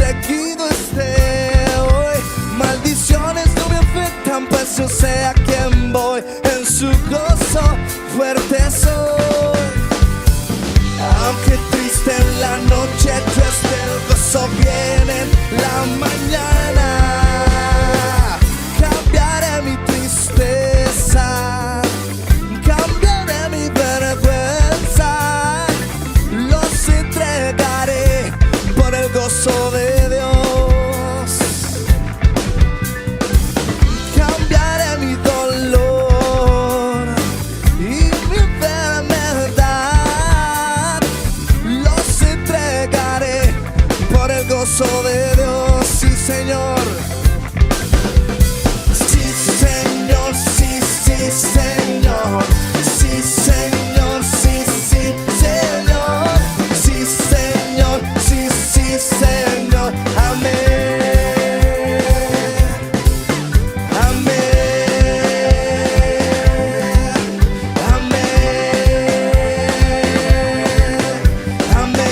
seguido esté hoy. Maldiciones no me afectan, pues yo sé a quién voy. En su gozo fuerte soy. Aunque triste en la noche yo esté, el gozo viene en la mañana. Cambiaré mi tristeza, cambiaré mi vergüenza. Los entregaré por el gozo de Dios. Cambiaré mi dolor y mi enfermedad. Los entregaré por el gozo de Dios. Sí, Señor. Sí, Señor, sí, sí, Señor. Sí, Señor, sí, sí, Señor. Sí, Señor, sí, sí, Señor. Amén. Amén. Amén. Amén.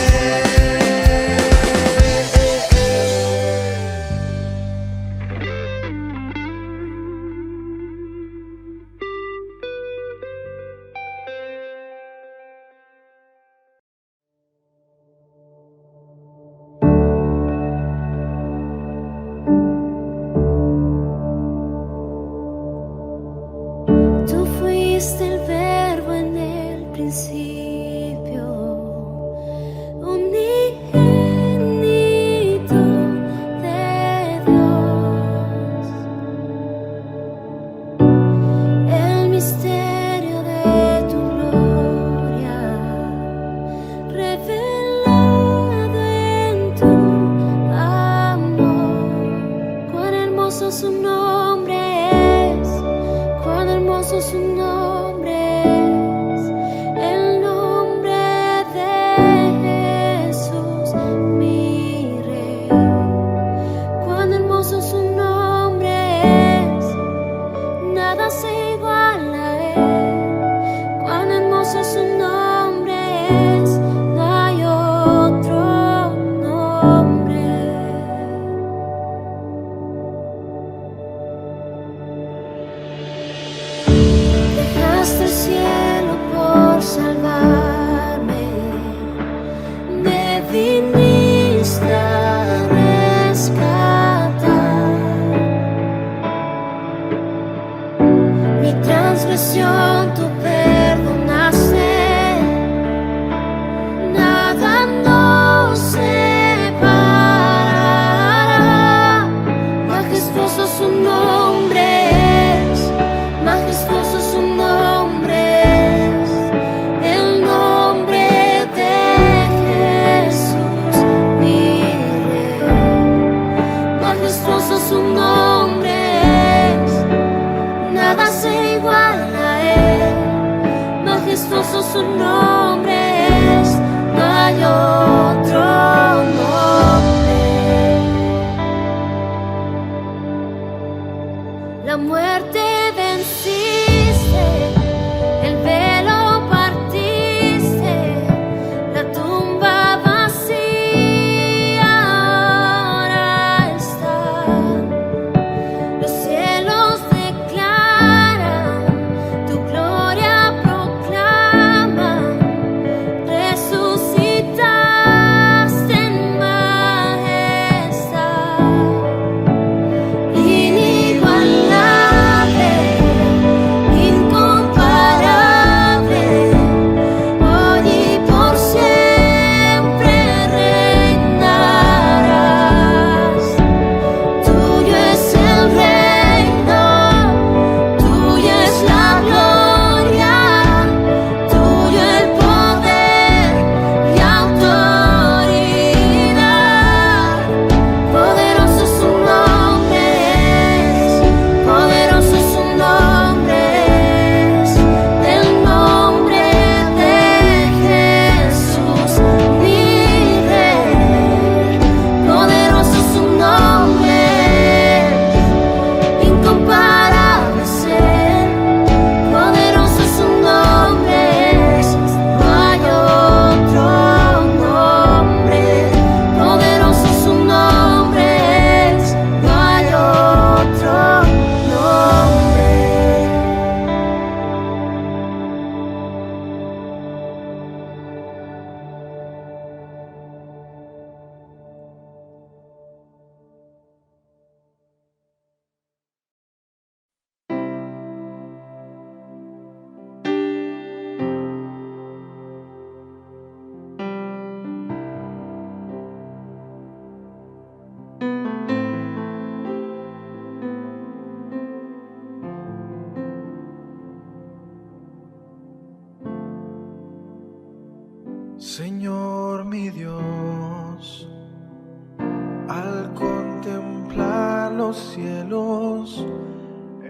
Al contemplar los cielos,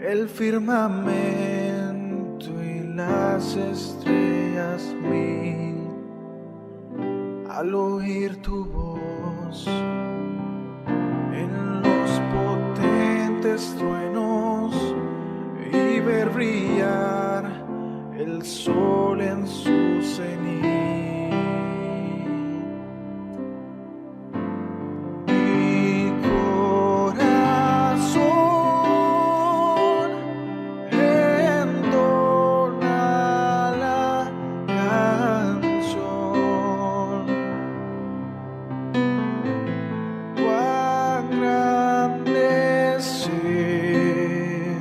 el firmamento y las estrellas mil, al oír tu voz en los potentes truenos y ver brillar el sol en su cenit. Mi corazón entona la canción. Cuán grande es Él,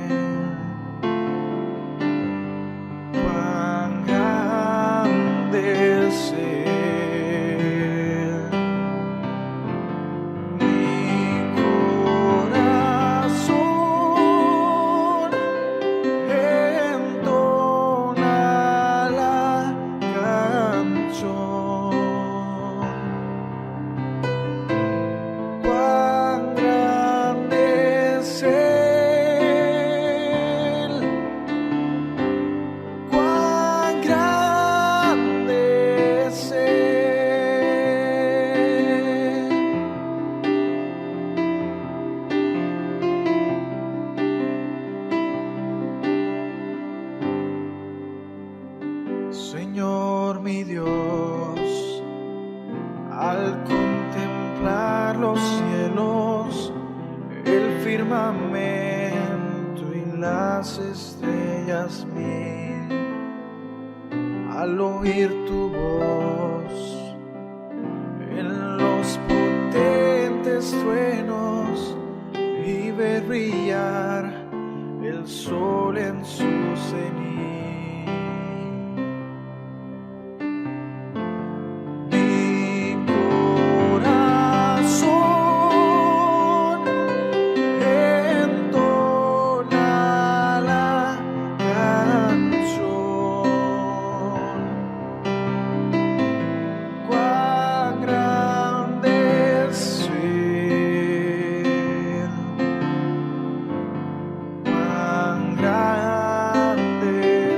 cuán grande es Él. Mi corazón entona la canción. Cuán grande es Él, cuán grande es Él. Señor mi Dios, al contemplar los cielos, el firmamento y las estrellas mil, al oír tu voz en los potentes truenos y ver brillar el sol en su cenit. Mi corazón entona la canción. Cuán grande es Él, cuán grande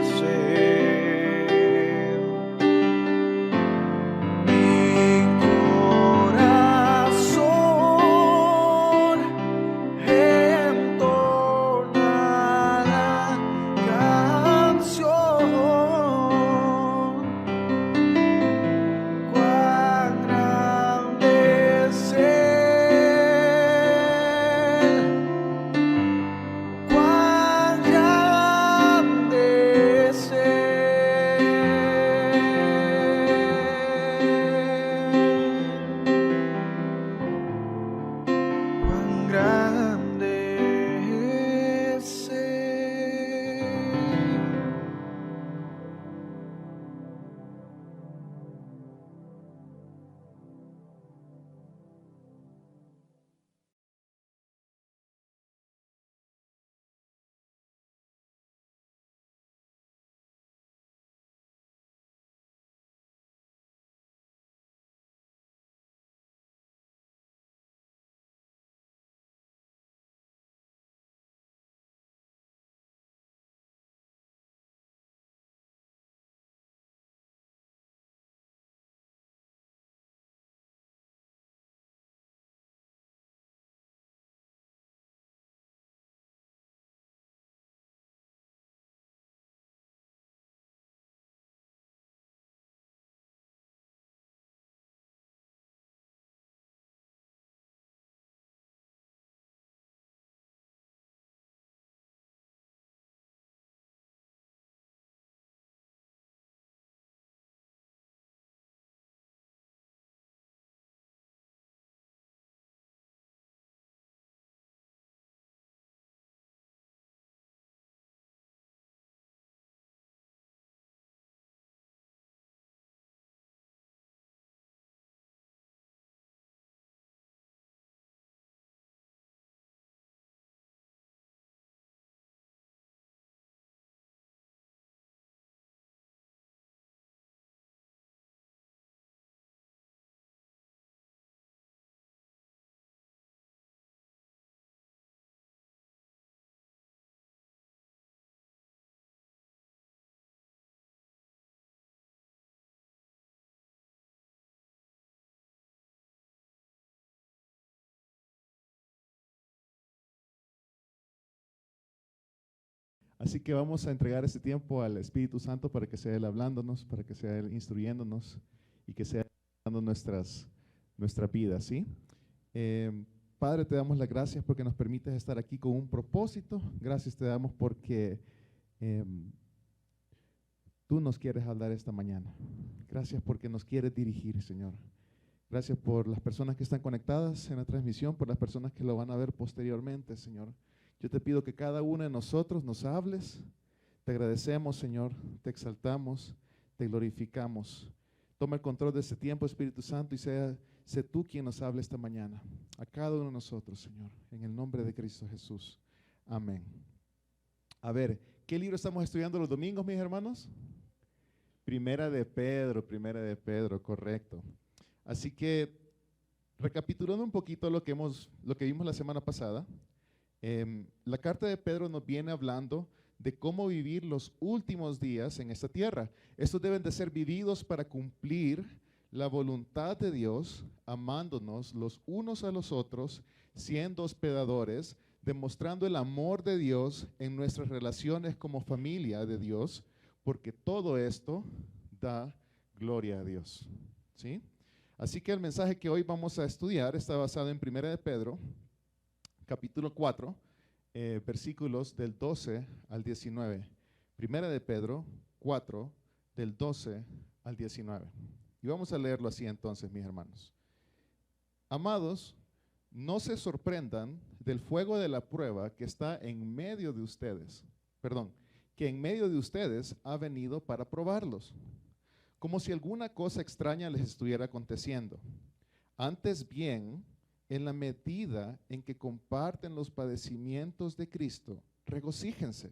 Así que vamos a entregar este tiempo al Espíritu Santo para que sea Él hablándonos, para que sea Él instruyéndonos y que sea Él dando nuestras vidas, ¿sí? Padre, te damos las gracias porque nos permites estar aquí con un propósito. Gracias te damos porque tú nos quieres hablar esta mañana. Gracias porque nos quieres dirigir, Señor. Gracias por las personas que están conectadas en la transmisión, por las personas que lo van a ver posteriormente, Señor. Yo te pido que cada uno de nosotros nos hables. Te agradecemos, Señor, te exaltamos, te glorificamos. Toma el control de este tiempo, Espíritu Santo, y sé tú quien nos hable esta mañana. A cada uno de nosotros, Señor, en el nombre de Cristo Jesús. Amén. A ver, ¿qué libro estamos estudiando los domingos, mis hermanos? Primera de Pedro, correcto. Así que, recapitulando un poquito lo que vimos la semana pasada, la carta de Pedro nos viene hablando de cómo vivir los últimos días en esta tierra. Estos deben de ser vividos para cumplir la voluntad de Dios, amándonos los unos a los otros, siendo hospedadores, demostrando el amor de Dios en nuestras relaciones como familia de Dios, porque todo esto da gloria a Dios, ¿sí? Así que el mensaje que hoy vamos a estudiar está basado en 1 de Pedro, capítulo 4, versículos del 12 al 19. 1 de Pedro 4, del 12 al 19. Y vamos a leerlo así entonces, mis hermanos. Amados, no se sorprendan del fuego de la prueba que está en medio de ustedes, que en medio de ustedes ha venido para probarlos, como si alguna cosa extraña les estuviera aconteciendo. Antes bien, en la medida en que comparten los padecimientos de Cristo, regocíjense,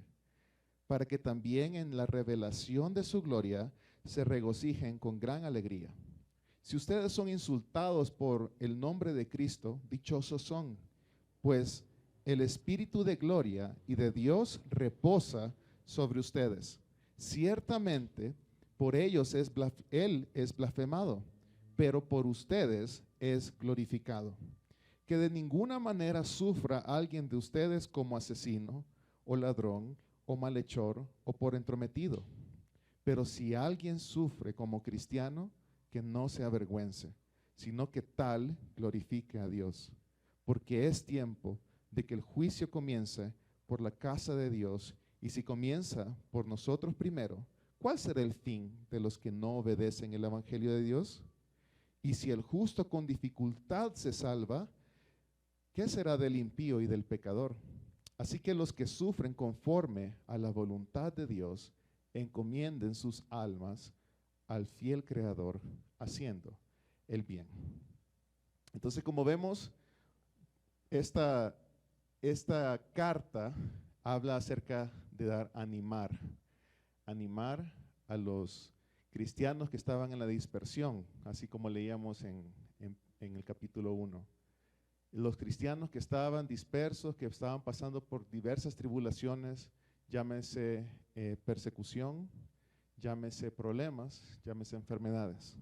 para que también en la revelación de su gloria se regocijen con gran alegría. Si ustedes son insultados por el nombre de Cristo, dichosos son, pues el Espíritu de gloria y de Dios reposa sobre ustedes. Ciertamente, por ellos Él es blasfemado, pero por ustedes es glorificado. Que de ninguna manera sufra alguien de ustedes como asesino, o ladrón, o malhechor, o por entrometido. Pero si alguien sufre como cristiano, que no se avergüence, sino que tal glorifique a Dios. Porque es tiempo de que el juicio comience por la casa de Dios, y si comienza por nosotros primero, ¿cuál será el fin de los que no obedecen el evangelio de Dios? Y si el justo con dificultad se salva, ¿qué será del impío y del pecador? Así que los que sufren conforme a la voluntad de Dios, encomienden sus almas al fiel Creador, haciendo el bien. Entonces, como vemos, esta carta habla acerca de animar a los cristianos que estaban en la dispersión, así como leíamos en el capítulo 1. Los cristianos que estaban dispersos, que estaban pasando por diversas tribulaciones, llámese persecución, llámese problemas, llámese enfermedades.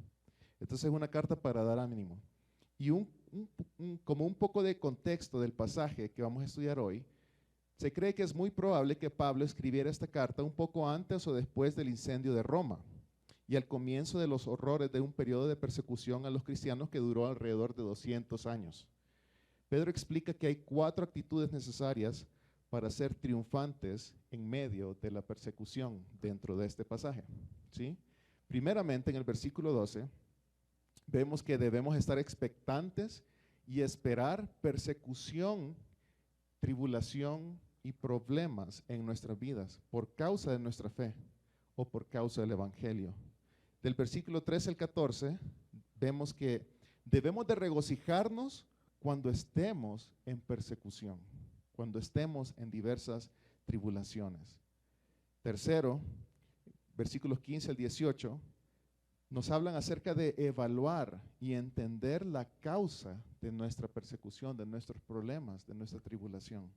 Entonces es una carta para dar ánimo. Y como un poco de contexto del pasaje que vamos a estudiar hoy, se cree que es muy probable que Pablo escribiera esta carta un poco antes o después del incendio de Roma y al comienzo de los horrores de un periodo de persecución a los cristianos que duró alrededor de 200 años. Pedro explica que hay 4 actitudes necesarias para ser triunfantes en medio de la persecución dentro de este pasaje, ¿sí? Primeramente, en el versículo 12, vemos que debemos estar expectantes y esperar persecución, tribulación y problemas en nuestras vidas por causa de nuestra fe o por causa del evangelio. Del versículo 13 al 14, vemos que debemos de regocijarnos cuando estemos en persecución, cuando estemos en diversas tribulaciones. Tercero, versículos 15 al 18, nos hablan acerca de evaluar y entender la causa de nuestra persecución, de nuestros problemas, de nuestra tribulación.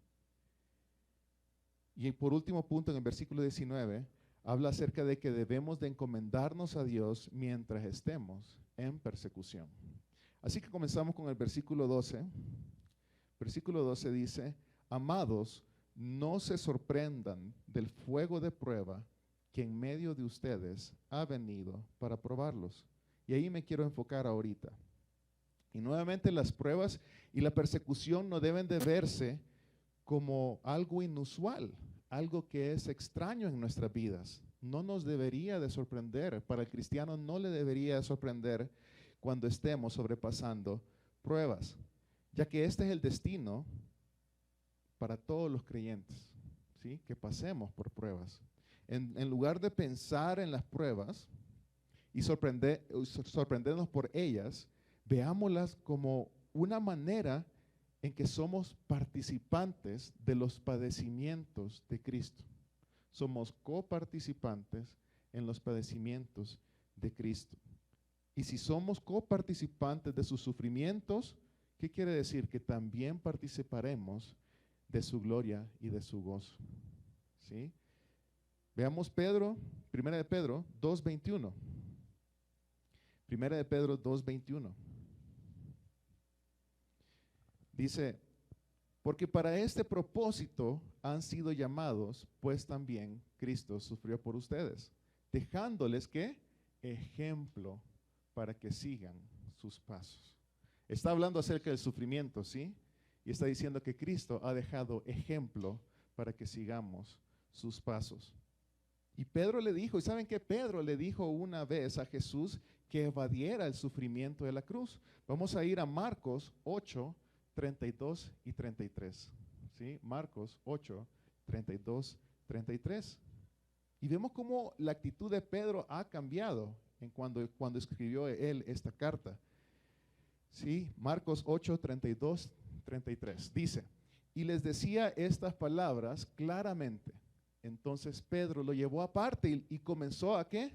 Y por último punto, en el versículo 19, habla acerca de que debemos de encomendarnos a Dios mientras estemos en persecución. Así que comenzamos con el versículo 12. Versículo 12 dice: amados, no se sorprendan del fuego de prueba que en medio de ustedes ha venido para probarlos. Y ahí me quiero enfocar ahorita. Y nuevamente las pruebas y la persecución no deben de verse como algo inusual, algo que es extraño en nuestras vidas. No nos debería de sorprender, para el cristiano no le debería de sorprender cuando estemos sobrepasando pruebas, ya que este es el destino para todos los creyentes, ¿sí? Que pasemos por pruebas. En lugar de pensar en las pruebas y sorprendernos por ellas, veámoslas como una manera en que somos participantes de los padecimientos de Cristo. Somos coparticipantes en los padecimientos de Cristo. Y si somos coparticipantes de sus sufrimientos, ¿qué quiere decir? Que también participaremos de su gloria y de su gozo. ¿Sí? Veamos Pedro, 1 de Pedro 2:21. 1 de Pedro 2:21. Dice, porque para este propósito han sido llamados, pues también Cristo sufrió por ustedes, dejándoles ¿qué? Ejemplo para que sigan sus pasos. Está hablando acerca del sufrimiento, ¿sí? Y está diciendo que Cristo ha dejado ejemplo para que sigamos sus pasos. Y Pedro le dijo, ¿y saben qué? Pedro le dijo una vez a Jesús que evadiera el sufrimiento de la cruz. Vamos a ir a Marcos 8, 32 y 33. ¿Sí? Marcos 8, 32, 33. Y vemos cómo la actitud de Pedro ha cambiado cuando escribió él esta carta. ¿Sí? Marcos 8, 32, 33. Dice, y les decía estas palabras claramente. Entonces Pedro lo llevó aparte y comenzó ¿a qué?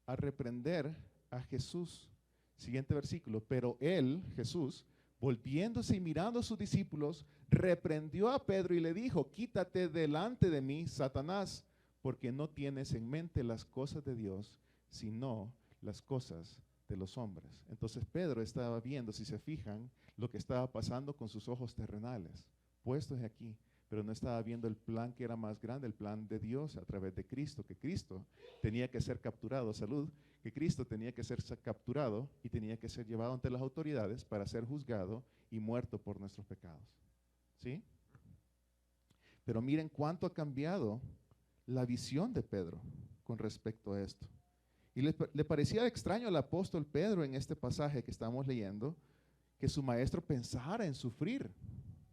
A reprender a Jesús. Siguiente versículo. Pero él, Jesús, volviéndose y mirando a sus discípulos, reprendió a Pedro y le dijo, quítate delante de mí, Satanás, porque no tienes en mente las cosas de Dios, sino las cosas de los hombres. Entonces Pedro estaba viendo, si se fijan, lo que estaba pasando con sus ojos terrenales, puestos aquí, pero no estaba viendo el plan que era más grande, el plan de Dios a través de Cristo, que Cristo tenía que ser capturado, que Cristo tenía que ser capturado y tenía que ser llevado ante las autoridades para ser juzgado y muerto por nuestros pecados. ¿Sí? Pero miren cuánto ha cambiado la visión de Pedro con respecto a esto. Y le parecía extraño al apóstol Pedro en este pasaje que estamos leyendo, que su maestro pensara en sufrir.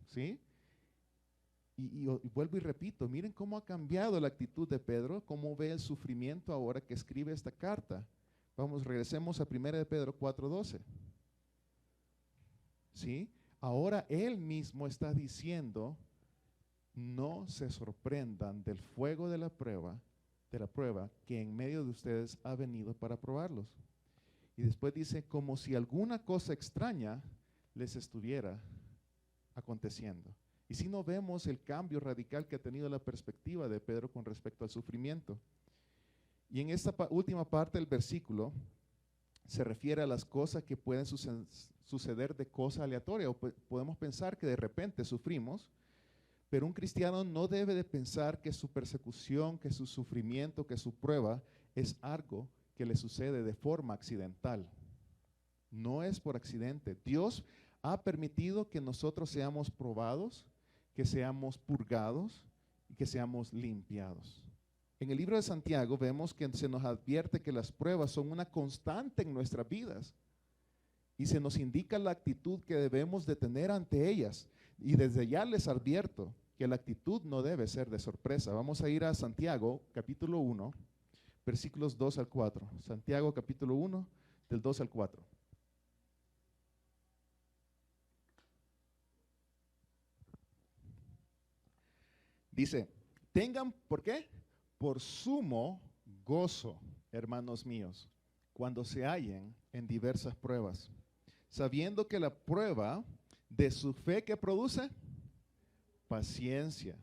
¿Sí? Y vuelvo y repito, miren cómo ha cambiado la actitud de Pedro, cómo ve el sufrimiento ahora que escribe esta carta. Vamos, regresemos a 1 de Pedro 4:12. ¿Sí? Ahora él mismo está diciendo, no se sorprendan del fuego de la prueba que en medio de ustedes ha venido para probarlos. Y después dice, como si alguna cosa extraña les estuviera aconteciendo. Y si no vemos el cambio radical que ha tenido la perspectiva de Pedro con respecto al sufrimiento. Y en esta última parte del versículo se refiere a las cosas que pueden suceder de cosa aleatoria. O podemos pensar que de repente sufrimos, pero un cristiano no debe de pensar que su persecución, que su sufrimiento, que su prueba es algo que le sucede de forma accidental. No es por accidente. Dios ha permitido que nosotros seamos probados, que seamos purgados y que seamos limpiados. En el libro de Santiago vemos que se nos advierte que las pruebas son una constante en nuestras vidas y se nos indica la actitud que debemos de tener ante ellas. Y desde ya les advierto que la actitud no debe ser de sorpresa. Vamos a ir a Santiago, capítulo 1, versículos 2 al 4. Santiago, capítulo 1, del 2 al 4. Dice, tengan, ¿por qué? Por sumo gozo, hermanos míos, cuando se hallen en diversas pruebas, sabiendo que la prueba de su fe que produce paciencia,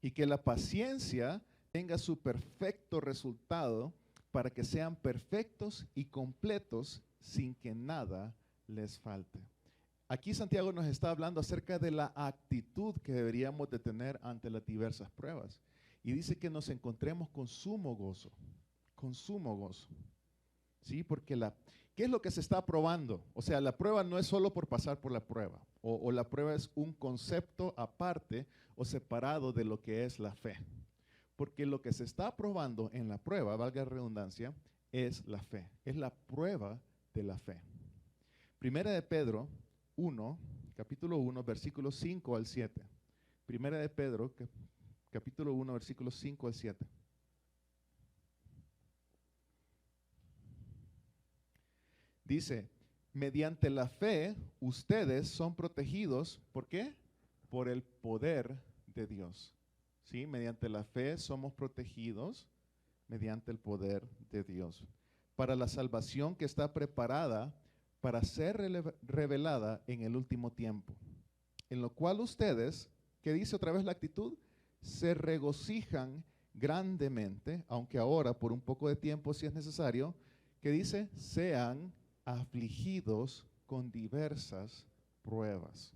y que la paciencia tenga su perfecto resultado para que sean perfectos y completos sin que nada les falte. aquí Santiago nos está hablando acerca de la actitud que deberíamos de tener ante las diversas pruebas. Y dice que nos encontremos con sumo gozo, con sumo gozo. ¿Sí? Porque ¿qué es lo que se está probando? O sea, la prueba no es solo por pasar por la prueba, o la prueba es un concepto aparte o separado de lo que es la fe. Porque lo que se está probando en la prueba, valga la redundancia, es la fe, es la prueba de la fe. Primera de Pedro 1, capítulo 1, versículos 5 al 7. Primera de Pedro, capítulo 1, versículos 5 al 7. Dice, mediante la fe, ustedes son protegidos, ¿por qué? Por el poder de Dios. ¿Sí? Mediante la fe somos protegidos mediante el poder de Dios. Para la salvación que está preparada para ser revelada en el último tiempo. En lo cual ustedes, ¿qué dice otra vez la actitud? Se regocijan grandemente, aunque ahora por un poco de tiempo si es necesario, que dice, sean afligidos con diversas pruebas.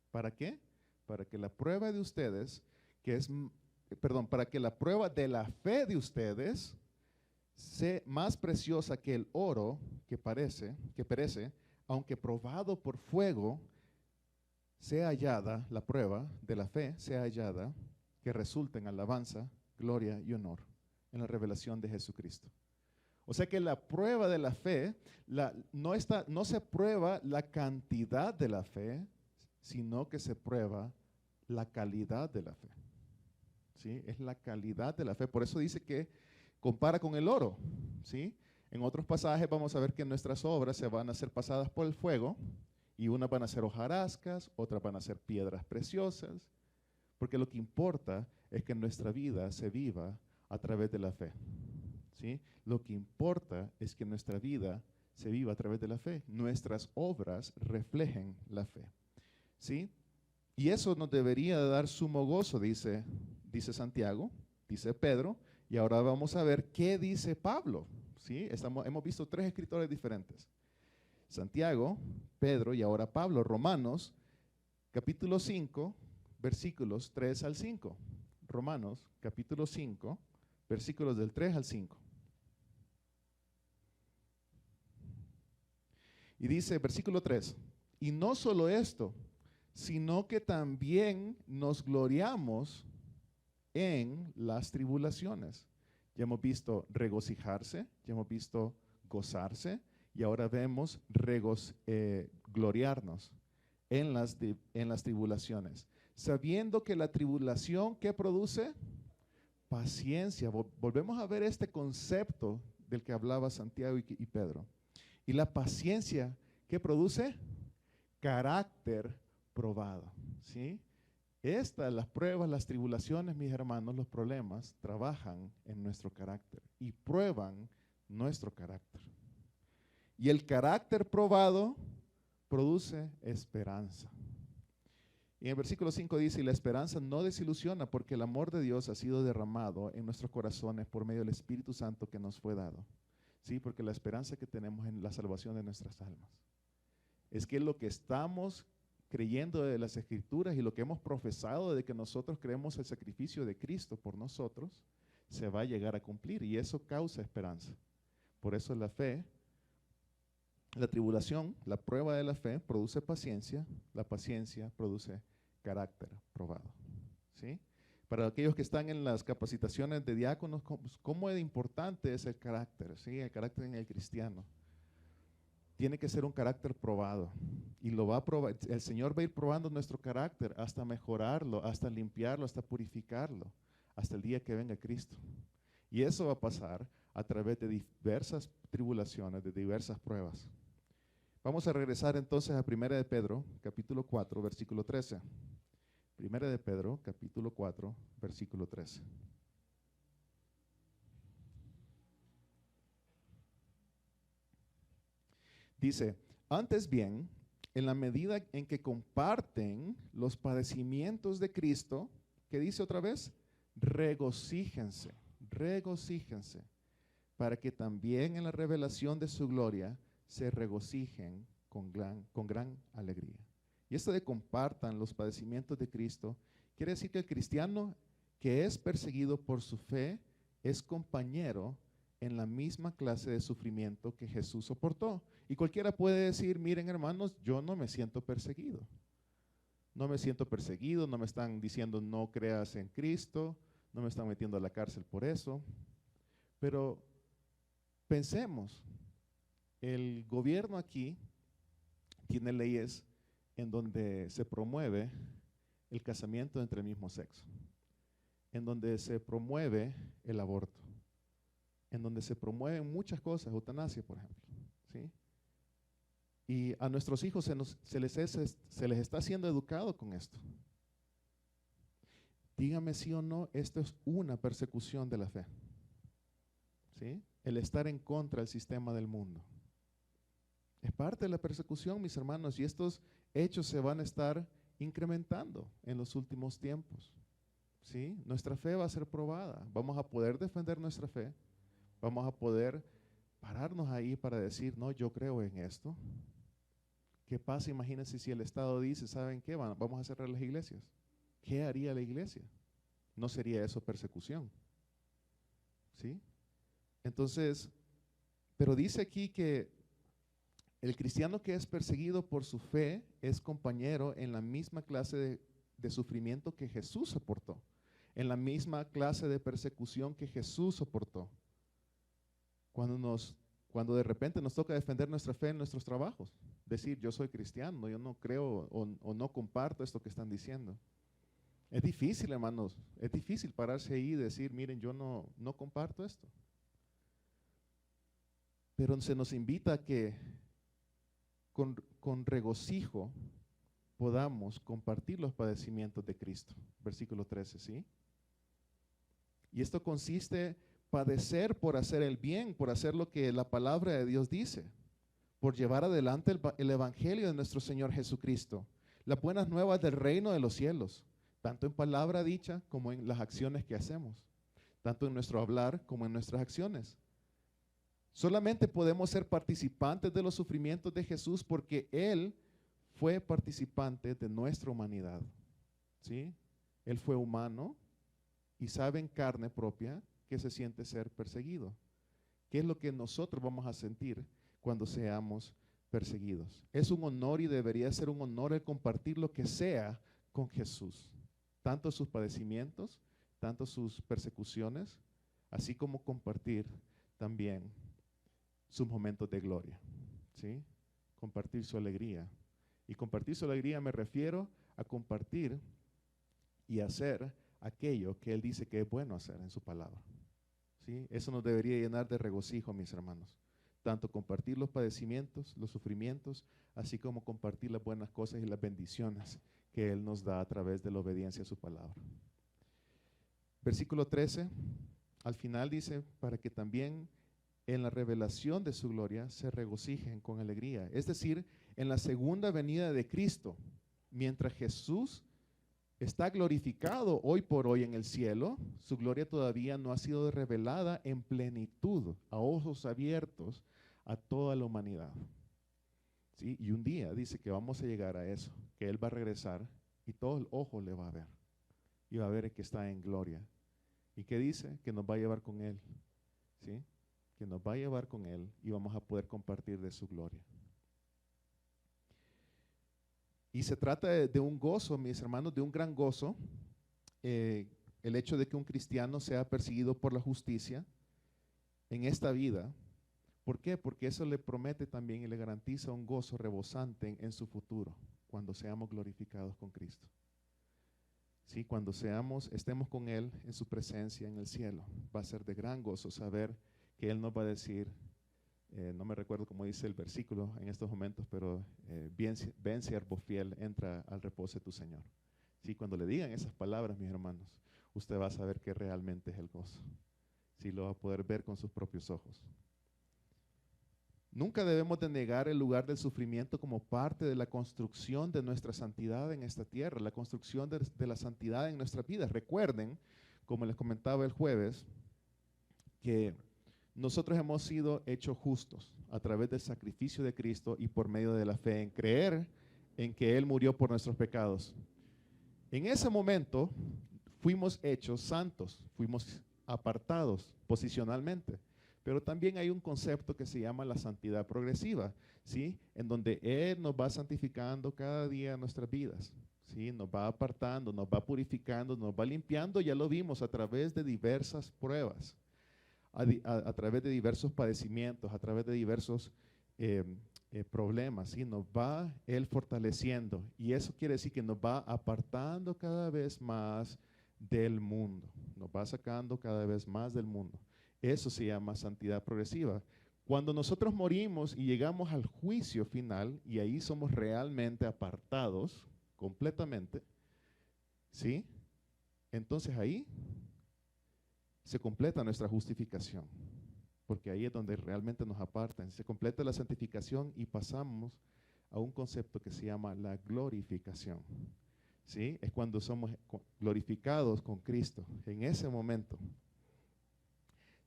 ¿Para qué? Para que la prueba de ustedes, para que la prueba de la fe de ustedes sea más preciosa que el oro que perece, aunque probado por fuego, sea hallada, la prueba de la fe sea hallada, que resulte en alabanza, gloria y honor en la revelación de Jesucristo. O sea que la prueba de la fe, no se prueba la cantidad de la fe, sino que se prueba la calidad de la fe. ¿Sí? Es la calidad de la fe. Por eso dice que compara con el oro. ¿Sí? En otros pasajes vamos a ver que nuestras obras se van a ser pasadas por el fuego, y unas van a ser hojarascas, otras van a ser piedras preciosas, porque lo que importa es que nuestra vida se viva a través de la fe. ¿Sí? Lo que importa es que nuestra vida se viva a través de la fe. Nuestras obras reflejen la fe. ¿Sí? Y eso nos debería dar sumo gozo, dice Santiago, dice Pedro, y ahora vamos a ver qué dice Pablo. ¿Sí? Hemos visto 3 escritores diferentes. Santiago, Pedro y ahora Pablo. Romanos, capítulo 5, versículos 3 al 5. Romanos, capítulo 5, versículos del 3 al 5. Y dice, versículo 3, y no solo esto, sino que también nos gloriamos en las tribulaciones. Ya hemos visto regocijarse, ya hemos visto gozarse, y ahora vemos gloriarnos en las tribulaciones. Sabiendo que la tribulación, ¿qué produce? Paciencia. Volvemos a ver este concepto del que hablaba Santiago y Pedro. Y la paciencia, ¿qué produce? Carácter probado. ¿Sí? Las pruebas, las tribulaciones, mis hermanos, los problemas, trabajan en nuestro carácter y prueban nuestro carácter. Y el carácter probado produce esperanza. Y en el versículo 5 dice, y la esperanza no desilusiona porque el amor de Dios ha sido derramado en nuestros corazones por medio del Espíritu Santo que nos fue dado. Sí, porque la esperanza que tenemos en la salvación de nuestras almas es que lo que estamos creyendo de las Escrituras y lo que hemos profesado de que nosotros creemos el sacrificio de Cristo por nosotros, se va a llegar a cumplir, y eso causa esperanza. Por eso la fe, la tribulación, la prueba de la fe produce paciencia, la paciencia produce carácter probado. ¿Sí? Para aquellos que están en las capacitaciones de diáconos, ¿cómo es importante es el carácter? ¿Sí? El carácter en el cristiano. Tiene que ser un carácter probado, y lo va a probar. El Señor va a ir probando nuestro carácter hasta mejorarlo, hasta limpiarlo, hasta purificarlo, hasta el día que venga Cristo. Y eso va a pasar a través de diversas tribulaciones, de diversas pruebas. Vamos a regresar entonces a 1 de Pedro, capítulo 4, versículo 13. 1 de Pedro, capítulo 4, versículo 13. Dice, antes bien, en la medida en que comparten los padecimientos de Cristo, ¿qué dice otra vez? Regocíjense, regocíjense, para que también en la revelación de su gloria se regocijen con gran alegría. Y esto de compartan los padecimientos de Cristo, quiere decir que el cristiano que es perseguido por su fe es compañero en la misma clase de sufrimiento que Jesús soportó. Y cualquiera puede decir, miren hermanos, yo no me siento perseguido. No me siento perseguido, no me están diciendo no creas en Cristo, no me están metiendo a la cárcel por eso. Pero pensemos, el gobierno aquí tiene leyes en donde se promueve el casamiento entre el mismo sexo, en donde se promueve el aborto, en donde se promueven muchas cosas, eutanasia, por ejemplo, ¿sí? Y a nuestros hijos se les está siendo educado con esto. Dígame sí o no, esto es una persecución de la fe, ¿sí? El estar en contra del sistema del mundo. Es parte de la persecución, mis hermanos, y estos hechos se van a estar incrementando en los últimos tiempos, ¿sí? Nuestra fe va a ser probada, vamos a poder defender nuestra fe, vamos a poder pararnos ahí para decir, no, yo creo en esto. ¿Qué pasa? Imagínense si el Estado dice, ¿saben qué? Vamos a cerrar las iglesias. ¿Qué haría la iglesia? ¿No sería eso persecución? ¿Sí? Entonces, pero dice aquí que el cristiano que es perseguido por su fe es compañero en la misma clase de sufrimiento que Jesús soportó, en la misma clase de persecución que Jesús soportó. Cuando de repente nos toca defender nuestra fe en nuestros trabajos, decir yo soy cristiano, yo no creo o no comparto esto que están diciendo. Es difícil, hermanos, es difícil pararse ahí y decir, miren, yo no comparto esto. Pero se nos invita a que con regocijo podamos compartir los padecimientos de Cristo. Versículo 13, ¿sí? Y esto consiste padecer por hacer el bien, por hacer lo que la palabra de Dios dice, por llevar adelante el evangelio de nuestro Señor Jesucristo, las buenas nuevas del reino de los cielos, tanto en palabra dicha como en las acciones que hacemos, tanto en nuestro hablar como en nuestras acciones. Solamente podemos ser participantes de los sufrimientos de Jesús porque Él fue participante de nuestra humanidad, ¿sí? Él fue humano y sabe en carne propia que se siente ser perseguido. ¿Qué es lo que nosotros vamos a sentir cuando seamos perseguidos? Es un honor y debería ser un honor el compartir lo que sea con Jesús, tanto sus padecimientos, tanto sus persecuciones, así como compartir también sus momentos de gloria, ¿sí? Compartir su alegría. Y compartir su alegría me refiero a compartir y hacer aquello que Él dice que es bueno hacer en su palabra, ¿sí? Eso nos debería llenar de regocijo, mis hermanos. Tanto compartir los padecimientos, los sufrimientos, así como compartir las buenas cosas y las bendiciones que Él nos da a través de la obediencia a su palabra. Versículo 13, al final dice, para que también en la revelación de su gloria se regocijen con alegría. Es decir, en la segunda venida de Cristo, mientras Jesús está glorificado hoy por hoy en el cielo, su gloria todavía no ha sido revelada en plenitud, a ojos abiertos, a toda la humanidad. ¿Sí? Y un día dice que vamos a llegar a eso, que Él va a regresar y todo el ojo le va a ver. Y va a ver que está en gloria. ¿Y qué dice? Que nos va a llevar con Él. ¿Sí? Que nos va a llevar con Él y vamos a poder compartir de su gloria. Y se trata de un gozo, mis hermanos, de un gran gozo, el hecho de que un cristiano sea perseguido por la justicia en esta vida. ¿Por qué? Porque eso le promete también y le garantiza un gozo rebosante en su futuro, cuando seamos glorificados con Cristo. Sí, cuando estemos con Él en su presencia en el cielo, va a ser de gran gozo saber que Él nos va a decir, no me recuerdo cómo dice el versículo en estos momentos, pero ven siervo fiel, entra al reposo de tu Señor. Sí, cuando le digan esas palabras, mis hermanos, usted va a saber que realmente es el gozo. Sí, lo va a poder ver con sus propios ojos. Nunca debemos de negar el lugar del sufrimiento como parte de la construcción de nuestra santidad en esta tierra, la construcción de la santidad en nuestras vidas. Recuerden, como les comentaba el jueves, que nosotros hemos sido hechos justos a través del sacrificio de Cristo y por medio de la fe en creer en que Él murió por nuestros pecados. En ese momento fuimos hechos santos, fuimos apartados posicionalmente. Pero también hay un concepto que se llama la santidad progresiva, ¿sí? En donde Él nos va santificando cada día nuestras vidas, ¿sí? Nos va apartando, nos va purificando, nos va limpiando. Ya lo vimos a través de diversas pruebas, a través de diversos padecimientos, a través de diversos problemas, ¿sí? Nos va Él fortaleciendo. Y eso quiere decir que nos va apartando cada vez más del mundo. Nos va sacando cada vez más del mundo. Eso se llama santidad progresiva. Cuando nosotros morimos y llegamos al juicio final, y ahí somos realmente apartados completamente, ¿sí? Entonces ahí se completa nuestra justificación, porque ahí es donde realmente nos apartan. Se completa la santificación y pasamos a un concepto que se llama la glorificación, ¿sí? Es cuando somos glorificados con Cristo, en ese momento.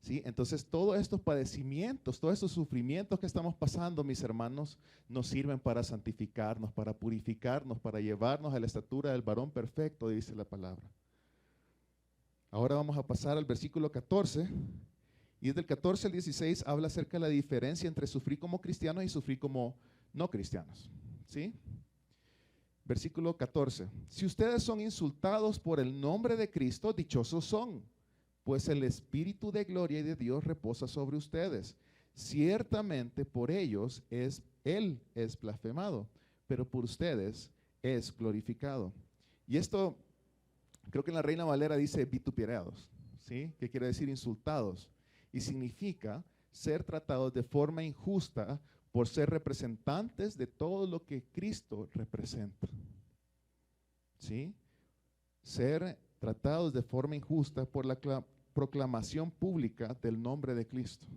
¿Sí? Entonces, todos estos padecimientos, todos estos sufrimientos que estamos pasando, mis hermanos, nos sirven para santificarnos, para purificarnos, para llevarnos a la estatura del varón perfecto, dice la palabra. Ahora vamos a pasar al versículo 14, y desde el 14 al 16 habla acerca de la diferencia entre sufrir como cristianos y sufrir como no cristianos. ¿Sí? Versículo 14. Si ustedes son insultados por el nombre de Cristo, dichosos son, pues el Espíritu de gloria y de Dios reposa sobre ustedes. Ciertamente por ellos Él es blasfemado, pero por ustedes es glorificado. Y esto, creo que en la Reina Valera dice vituperados, ¿sí? Que quiere decir insultados. Y significa ser tratados de forma injusta por ser representantes de todo lo que Cristo representa. ¿Sí? Ser tratados de forma injusta por la proclamación pública del nombre de Cristo,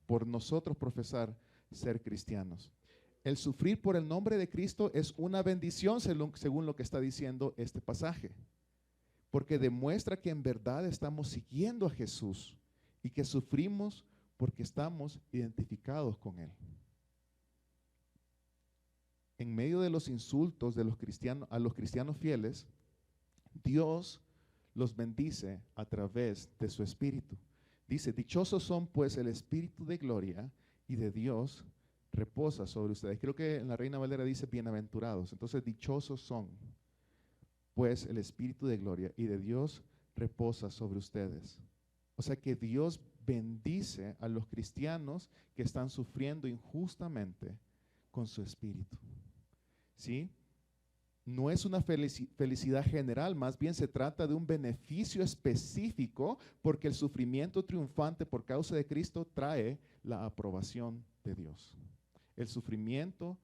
por nosotros profesar ser cristianos. El sufrir por el nombre de Cristo es una bendición según lo que está diciendo este pasaje, porque demuestra que en verdad estamos siguiendo a Jesús y que sufrimos porque estamos identificados con Él. En medio de los insultos de los cristianos, a los cristianos fieles, Dios los bendice a través de su Espíritu. Dice, dichosos son pues el Espíritu de gloria y de Dios reposa sobre ustedes. Creo que en la Reina Valera dice bienaventurados. Entonces, dichosos son pues el Espíritu de gloria y de Dios reposa sobre ustedes. O sea que Dios bendice a los cristianos que están sufriendo injustamente con su Espíritu. ¿Sí? No es una felicidad general, más bien se trata de un beneficio específico, porque el sufrimiento triunfante por causa de Cristo trae la aprobación de Dios. El sufrimiento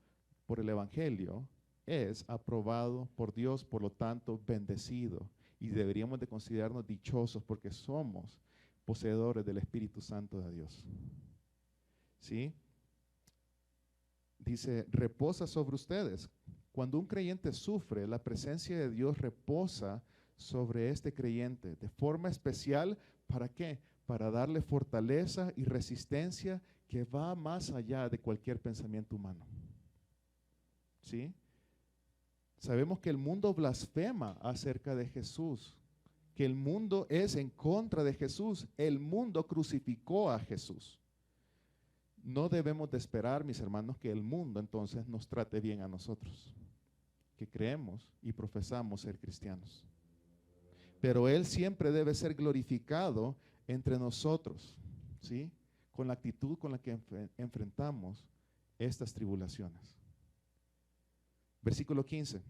por el Evangelio es aprobado por Dios, por lo tanto bendecido, y deberíamos de considerarnos dichosos porque somos poseedores del Espíritu Santo de Dios. ¿Sí? Dice, reposa sobre ustedes. Cuando un creyente sufre, la presencia de Dios reposa sobre este creyente de forma especial. ¿Para qué? Para darle fortaleza y resistencia que va más allá de cualquier pensamiento humano. ¿Sí? Sabemos que el mundo blasfema acerca de Jesús, que el mundo es en contra de Jesús. El mundo crucificó a Jesús. No debemos de esperar, mis hermanos, que el mundo entonces nos trate bien a nosotros, que creemos y profesamos ser cristianos. Pero Él siempre debe ser glorificado entre nosotros, ¿sí? Con la actitud con la que enfrentamos estas tribulaciones. Versículo 15.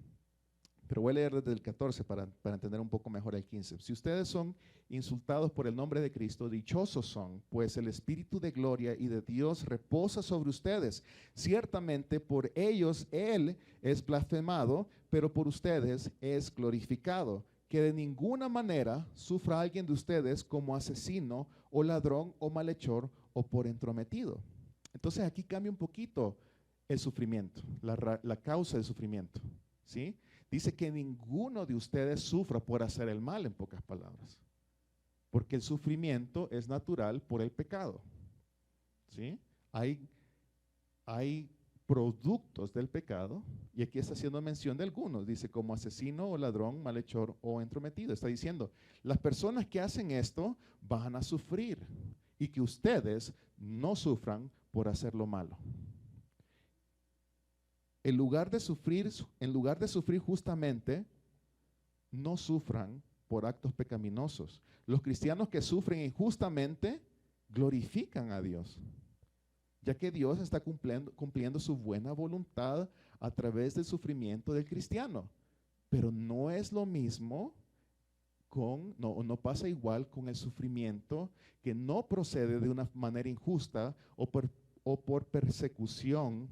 Pero voy a leer desde el 14 para entender un poco mejor el 15. Si ustedes son insultados por el nombre de Cristo, dichosos son, pues el Espíritu de gloria y de Dios reposa sobre ustedes. Ciertamente por ellos Él es blasfemado, pero por ustedes es glorificado. Que de ninguna manera sufra alguien de ustedes como asesino o ladrón o malhechor o por entrometido. Entonces aquí cambia un poquito el sufrimiento, la causa del sufrimiento, ¿sí? Dice que ninguno de ustedes sufra por hacer el mal, en pocas palabras. Porque el sufrimiento es natural por el pecado. ¿Sí? Hay productos del pecado, y aquí está haciendo mención de algunos, dice como asesino o ladrón, malhechor o entrometido. Está diciendo, las personas que hacen esto van a sufrir y que ustedes no sufran por hacer lo malo. En lugar de sufrir justamente, no sufran por actos pecaminosos. Los cristianos que sufren injustamente glorifican a Dios, ya que Dios está cumpliendo su buena voluntad a través del sufrimiento del cristiano. Pero no es lo mismo no pasa igual con el sufrimiento que no procede de una manera injusta o por persecución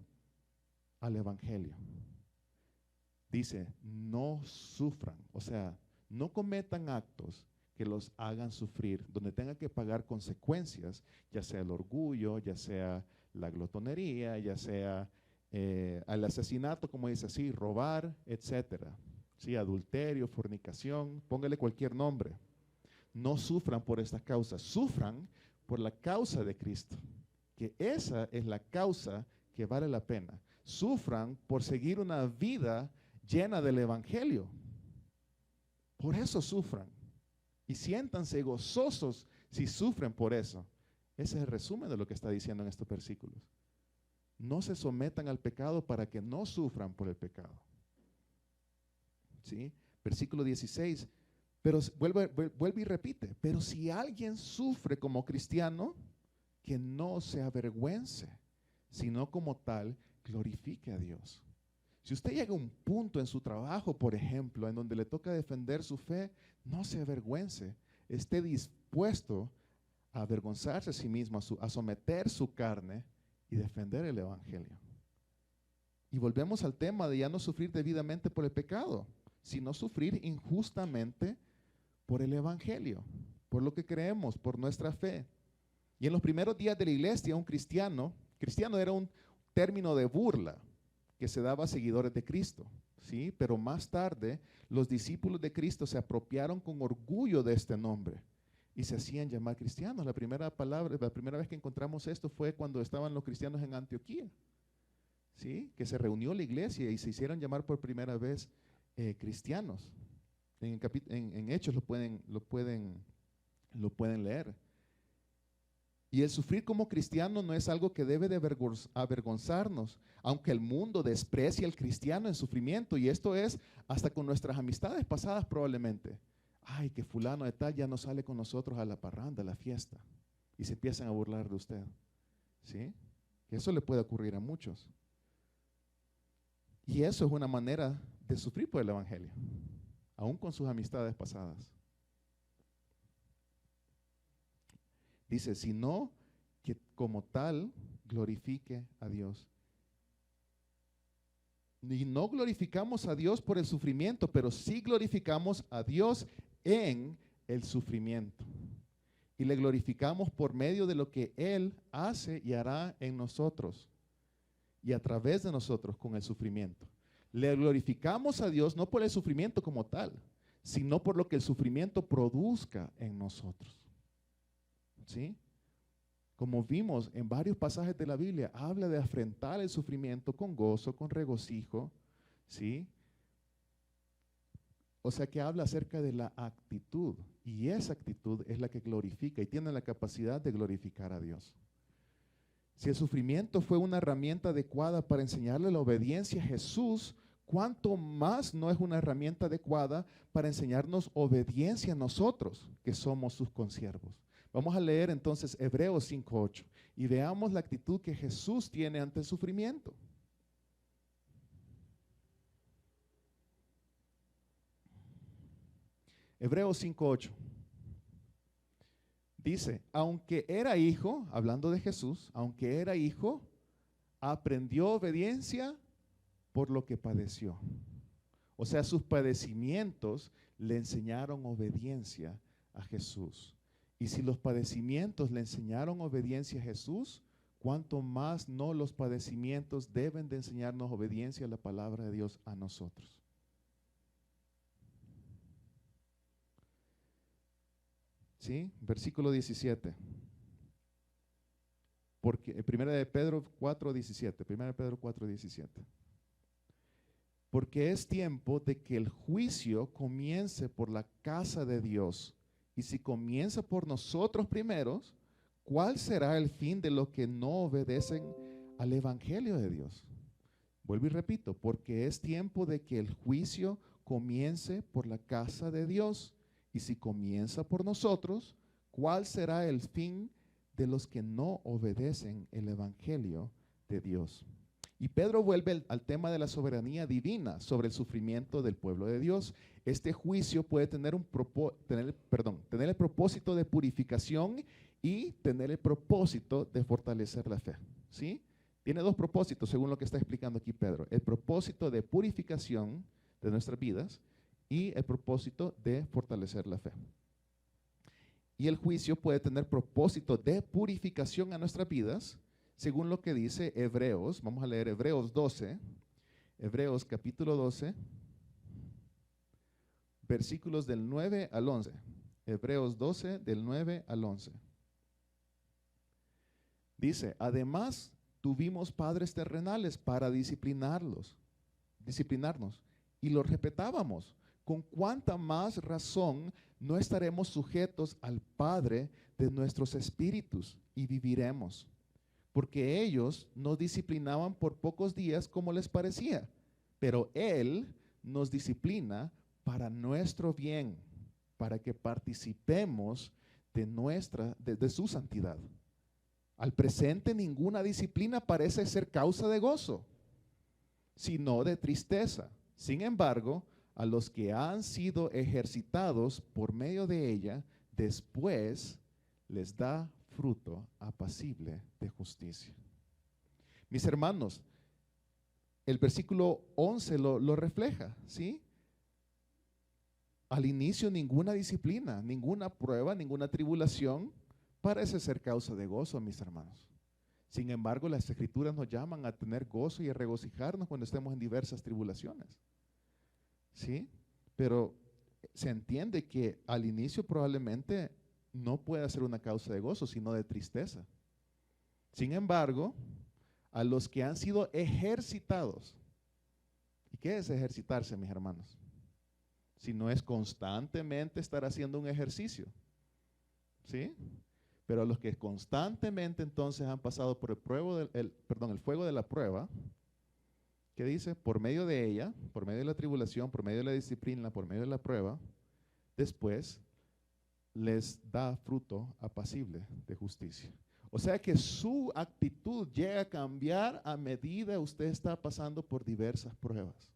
al evangelio. Dice, no sufran, o sea, no cometan actos que los hagan sufrir, donde tengan que pagar consecuencias, ya sea el orgullo, ya sea la glotonería, ya sea el asesinato, como dice así, robar, etcétera. Sí, adulterio, fornicación, póngale cualquier nombre. No sufran por estas causas, sufran por la causa de Cristo, que esa es la causa que vale la pena. Sufran por seguir una vida llena del evangelio. Por eso sufran. Y siéntanse gozosos si sufren por eso. Ese es el resumen de lo que está diciendo en estos versículos. No se sometan al pecado para que no sufran por el pecado. ¿Sí? Versículo 16. Pero vuelve y repite. Pero si alguien sufre como cristiano, que no se avergüence, sino como tal glorifique a Dios. Si usted llega a un punto en su trabajo, por ejemplo, en donde le toca defender su fe, no se avergüence. Esté dispuesto a avergonzarse a sí mismo, a someter su carne y defender el evangelio. Y volvemos al tema de ya no sufrir debidamente por el pecado, sino sufrir injustamente por el evangelio, por lo que creemos, por nuestra fe. Y en los primeros días de la iglesia, un cristiano era un término de burla que se daba a seguidores de Cristo, ¿sí? Pero más tarde, los discípulos de Cristo se apropiaron con orgullo de este nombre y se hacían llamar cristianos. La primera vez que encontramos esto fue cuando estaban los cristianos en Antioquía, ¿sí? Que se reunió la iglesia y se hicieron llamar por primera vez cristianos. En Hechos lo pueden leer. Y el sufrir como cristiano no es algo que debe de avergonzarnos, aunque el mundo desprecia al cristiano en sufrimiento, y esto es hasta con nuestras amistades pasadas probablemente. Ay, que fulano de tal ya no sale con nosotros a la parranda, a la fiesta, y se empiezan a burlar de usted. ¿Sí? Que eso le puede ocurrir a muchos. Y eso es una manera de sufrir por el evangelio, aún con sus amistades pasadas. Dice, sino que como tal glorifique a Dios. Y no glorificamos a Dios por el sufrimiento, pero sí glorificamos a Dios en el sufrimiento. Y le glorificamos por medio de lo que Él hace y hará en nosotros y a través de nosotros con el sufrimiento. Le glorificamos a Dios no por el sufrimiento como tal, sino por lo que el sufrimiento produzca en nosotros. ¿Sí? Como vimos en varios pasajes de la Biblia, habla de afrontar el sufrimiento con gozo, con regocijo, ¿sí? O sea que habla acerca de la actitud, y esa actitud es la que glorifica y tiene la capacidad de glorificar a Dios. Si el sufrimiento fue una herramienta adecuada para enseñarle la obediencia a Jesús, ¿cuánto más no es una herramienta adecuada para enseñarnos obediencia a nosotros, que somos sus consiervos? Vamos a leer entonces Hebreos 5:8 y veamos la actitud que Jesús tiene ante el sufrimiento. Hebreos 5:8 dice, aunque era hijo, hablando de Jesús, aunque era hijo, aprendió obediencia por lo que padeció. O sea, sus padecimientos le enseñaron obediencia a Jesús. Y si los padecimientos le enseñaron obediencia a Jesús, ¿cuánto más no los padecimientos deben de enseñarnos obediencia a la palabra de Dios a nosotros? ¿Sí? Versículo 17. porque 1 de Pedro 4:17, 1 de Pedro 4:17. Porque es tiempo de que el juicio comience por la casa de Dios. Y si comienza por nosotros primeros, ¿cuál será el fin de los que no obedecen al evangelio de Dios? Vuelvo y repito, porque es tiempo de que el juicio comience por la casa de Dios. Y si comienza por nosotros, ¿cuál será el fin de los que no obedecen el evangelio de Dios? Y Pedro vuelve al tema de la soberanía divina sobre el sufrimiento del pueblo de Dios. Este juicio puede tener el propósito de purificación y tener el propósito de fortalecer la fe. ¿Sí? Tiene dos propósitos, según lo que está explicando aquí Pedro. El propósito de purificación de nuestras vidas y el propósito de fortalecer la fe. Y el juicio puede tener propósito de purificación a nuestras vidas, según lo que dice Hebreos. Vamos a leer Hebreos 12, Hebreos capítulo 12, versículos del 9 al 11. Hebreos 12, del 9 al 11. Dice, además tuvimos padres terrenales para disciplinarnos, y los respetábamos. ¿Con cuánta más razón no estaremos sujetos al Padre de nuestros espíritus y viviremos? Porque ellos nos disciplinaban por pocos días como les parecía, pero Él nos disciplina para nuestro bien, para que participemos de su santidad. Al presente ninguna disciplina parece ser causa de gozo, sino de tristeza. Sin embargo, a los que han sido ejercitados por medio de ella, después les da fruto apacible de justicia. Mis hermanos, el versículo 11 lo refleja, ¿sí? Al inicio ninguna disciplina, ninguna prueba, ninguna tribulación parece ser causa de gozo, mis hermanos. Sin embargo, las Escrituras nos llaman a tener gozo y a regocijarnos cuando estemos en diversas tribulaciones. ¿Sí? Pero se entiende que al inicio probablemente no pueda ser una causa de gozo, sino de tristeza. Sin embargo, a los que han sido ejercitados, ¿y qué es ejercitarse, mis hermanos? Si no es constantemente estar haciendo un ejercicio, ¿sí? Pero a los que constantemente entonces han pasado por el fuego de la prueba, ¿qué dice? Por medio de ella, por medio de la tribulación, por medio de la disciplina, por medio de la prueba, después les da fruto apacible de justicia. O sea que su actitud llega a cambiar a medida usted está pasando por diversas pruebas.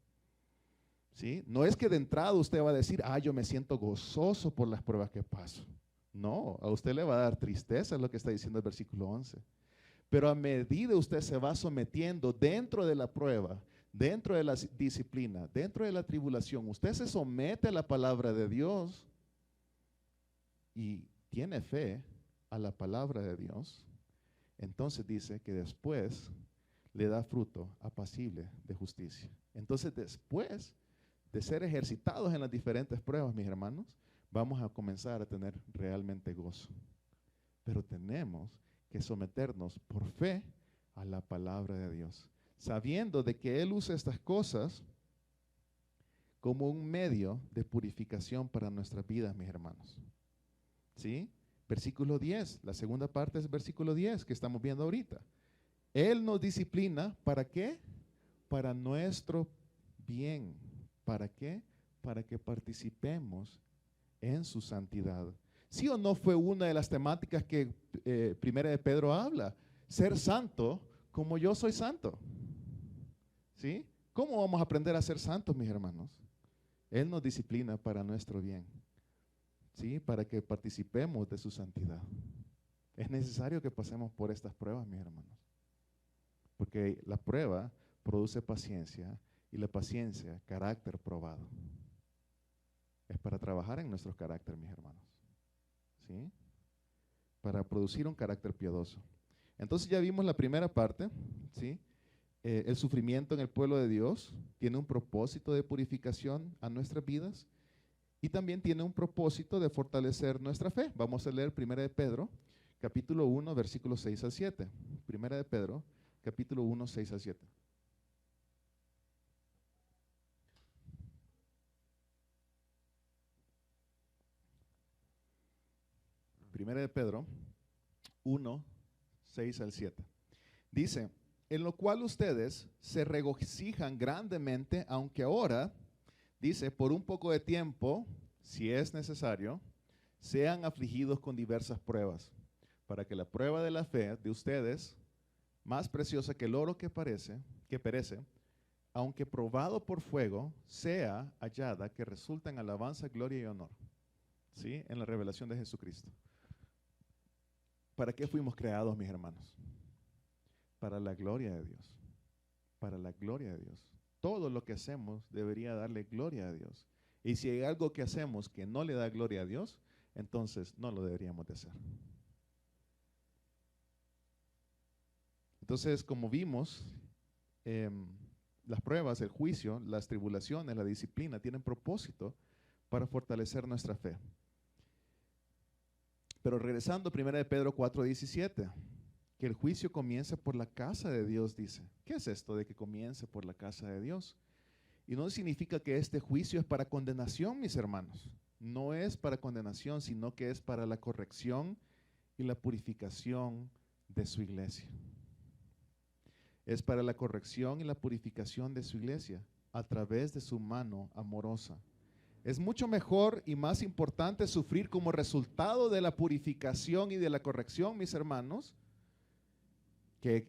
¿Sí? No es que de entrada usted va a decir, yo me siento gozoso por las pruebas que paso. No, a usted le va a dar tristeza, es lo que está diciendo el versículo 11. Pero a medida usted se va sometiendo dentro de la prueba, dentro de la disciplina, dentro de la tribulación, usted se somete a la palabra de Dios y tiene fe a la palabra de Dios, entonces dice que después le da fruto apacible de justicia. Entonces después de ser ejercitados en las diferentes pruebas, mis hermanos, vamos a comenzar a tener realmente gozo. Pero tenemos que someternos por fe a la palabra de Dios, sabiendo de que Él usa estas cosas como un medio de purificación para nuestras vidas, mis hermanos. ¿Sí? Versículo 10, la segunda parte es versículo 10 que estamos viendo ahorita. Él nos disciplina, ¿para qué? Para nuestro bien. ¿Para qué? Para que participemos en su santidad. ¿Sí o no fue una de las temáticas que Primera de Pedro habla? Ser santo como yo soy santo. ¿Sí? ¿Cómo vamos a aprender a ser santos, mis hermanos? Él nos disciplina para nuestro bien. ¿Sí? Para que participemos de su santidad. Es necesario que pasemos por estas pruebas, mis hermanos. Porque la prueba produce paciencia y la paciencia, carácter probado. Es para trabajar en nuestro carácter, mis hermanos. ¿Sí? Para producir un carácter piadoso. Entonces ya vimos la primera parte, ¿sí? El sufrimiento en el pueblo de Dios tiene un propósito de purificación a nuestras vidas y también tiene un propósito de fortalecer nuestra fe. Vamos a leer 1 de Pedro, capítulo 1, versículos 6 al 7. Primera de Pedro, capítulo 1, 6 al 7. Primera de Pedro 1, 6 al 7. Dice, en lo cual ustedes se regocijan grandemente, aunque ahora, dice, por un poco de tiempo, si es necesario, sean afligidos con diversas pruebas, para que la prueba de la fe de ustedes, más preciosa que el oro que perece, aunque probado por fuego, sea hallada que resulta en alabanza, gloria y honor. ¿Sí? En la revelación de Jesucristo. ¿Para qué fuimos creados, mis hermanos? Para la gloria de Dios. Para la gloria de Dios. Todo lo que hacemos debería darle gloria a Dios. Y si hay algo que hacemos que no le da gloria a Dios, entonces no lo deberíamos de hacer. Entonces, como vimos, las pruebas, el juicio, las tribulaciones, la disciplina tienen propósito para fortalecer nuestra fe. Pero regresando a 1 de Pedro 4:17, que el juicio comience por la casa de Dios, dice. ¿Qué es esto de que comience por la casa de Dios? Y no significa que este juicio es para condenación, mis hermanos. No es para condenación, sino que es para la corrección y la purificación de su iglesia. Es para la corrección y la purificación de su iglesia a través de su mano amorosa. Es mucho mejor y más importante sufrir como resultado de la purificación y de la corrección, mis hermanos, que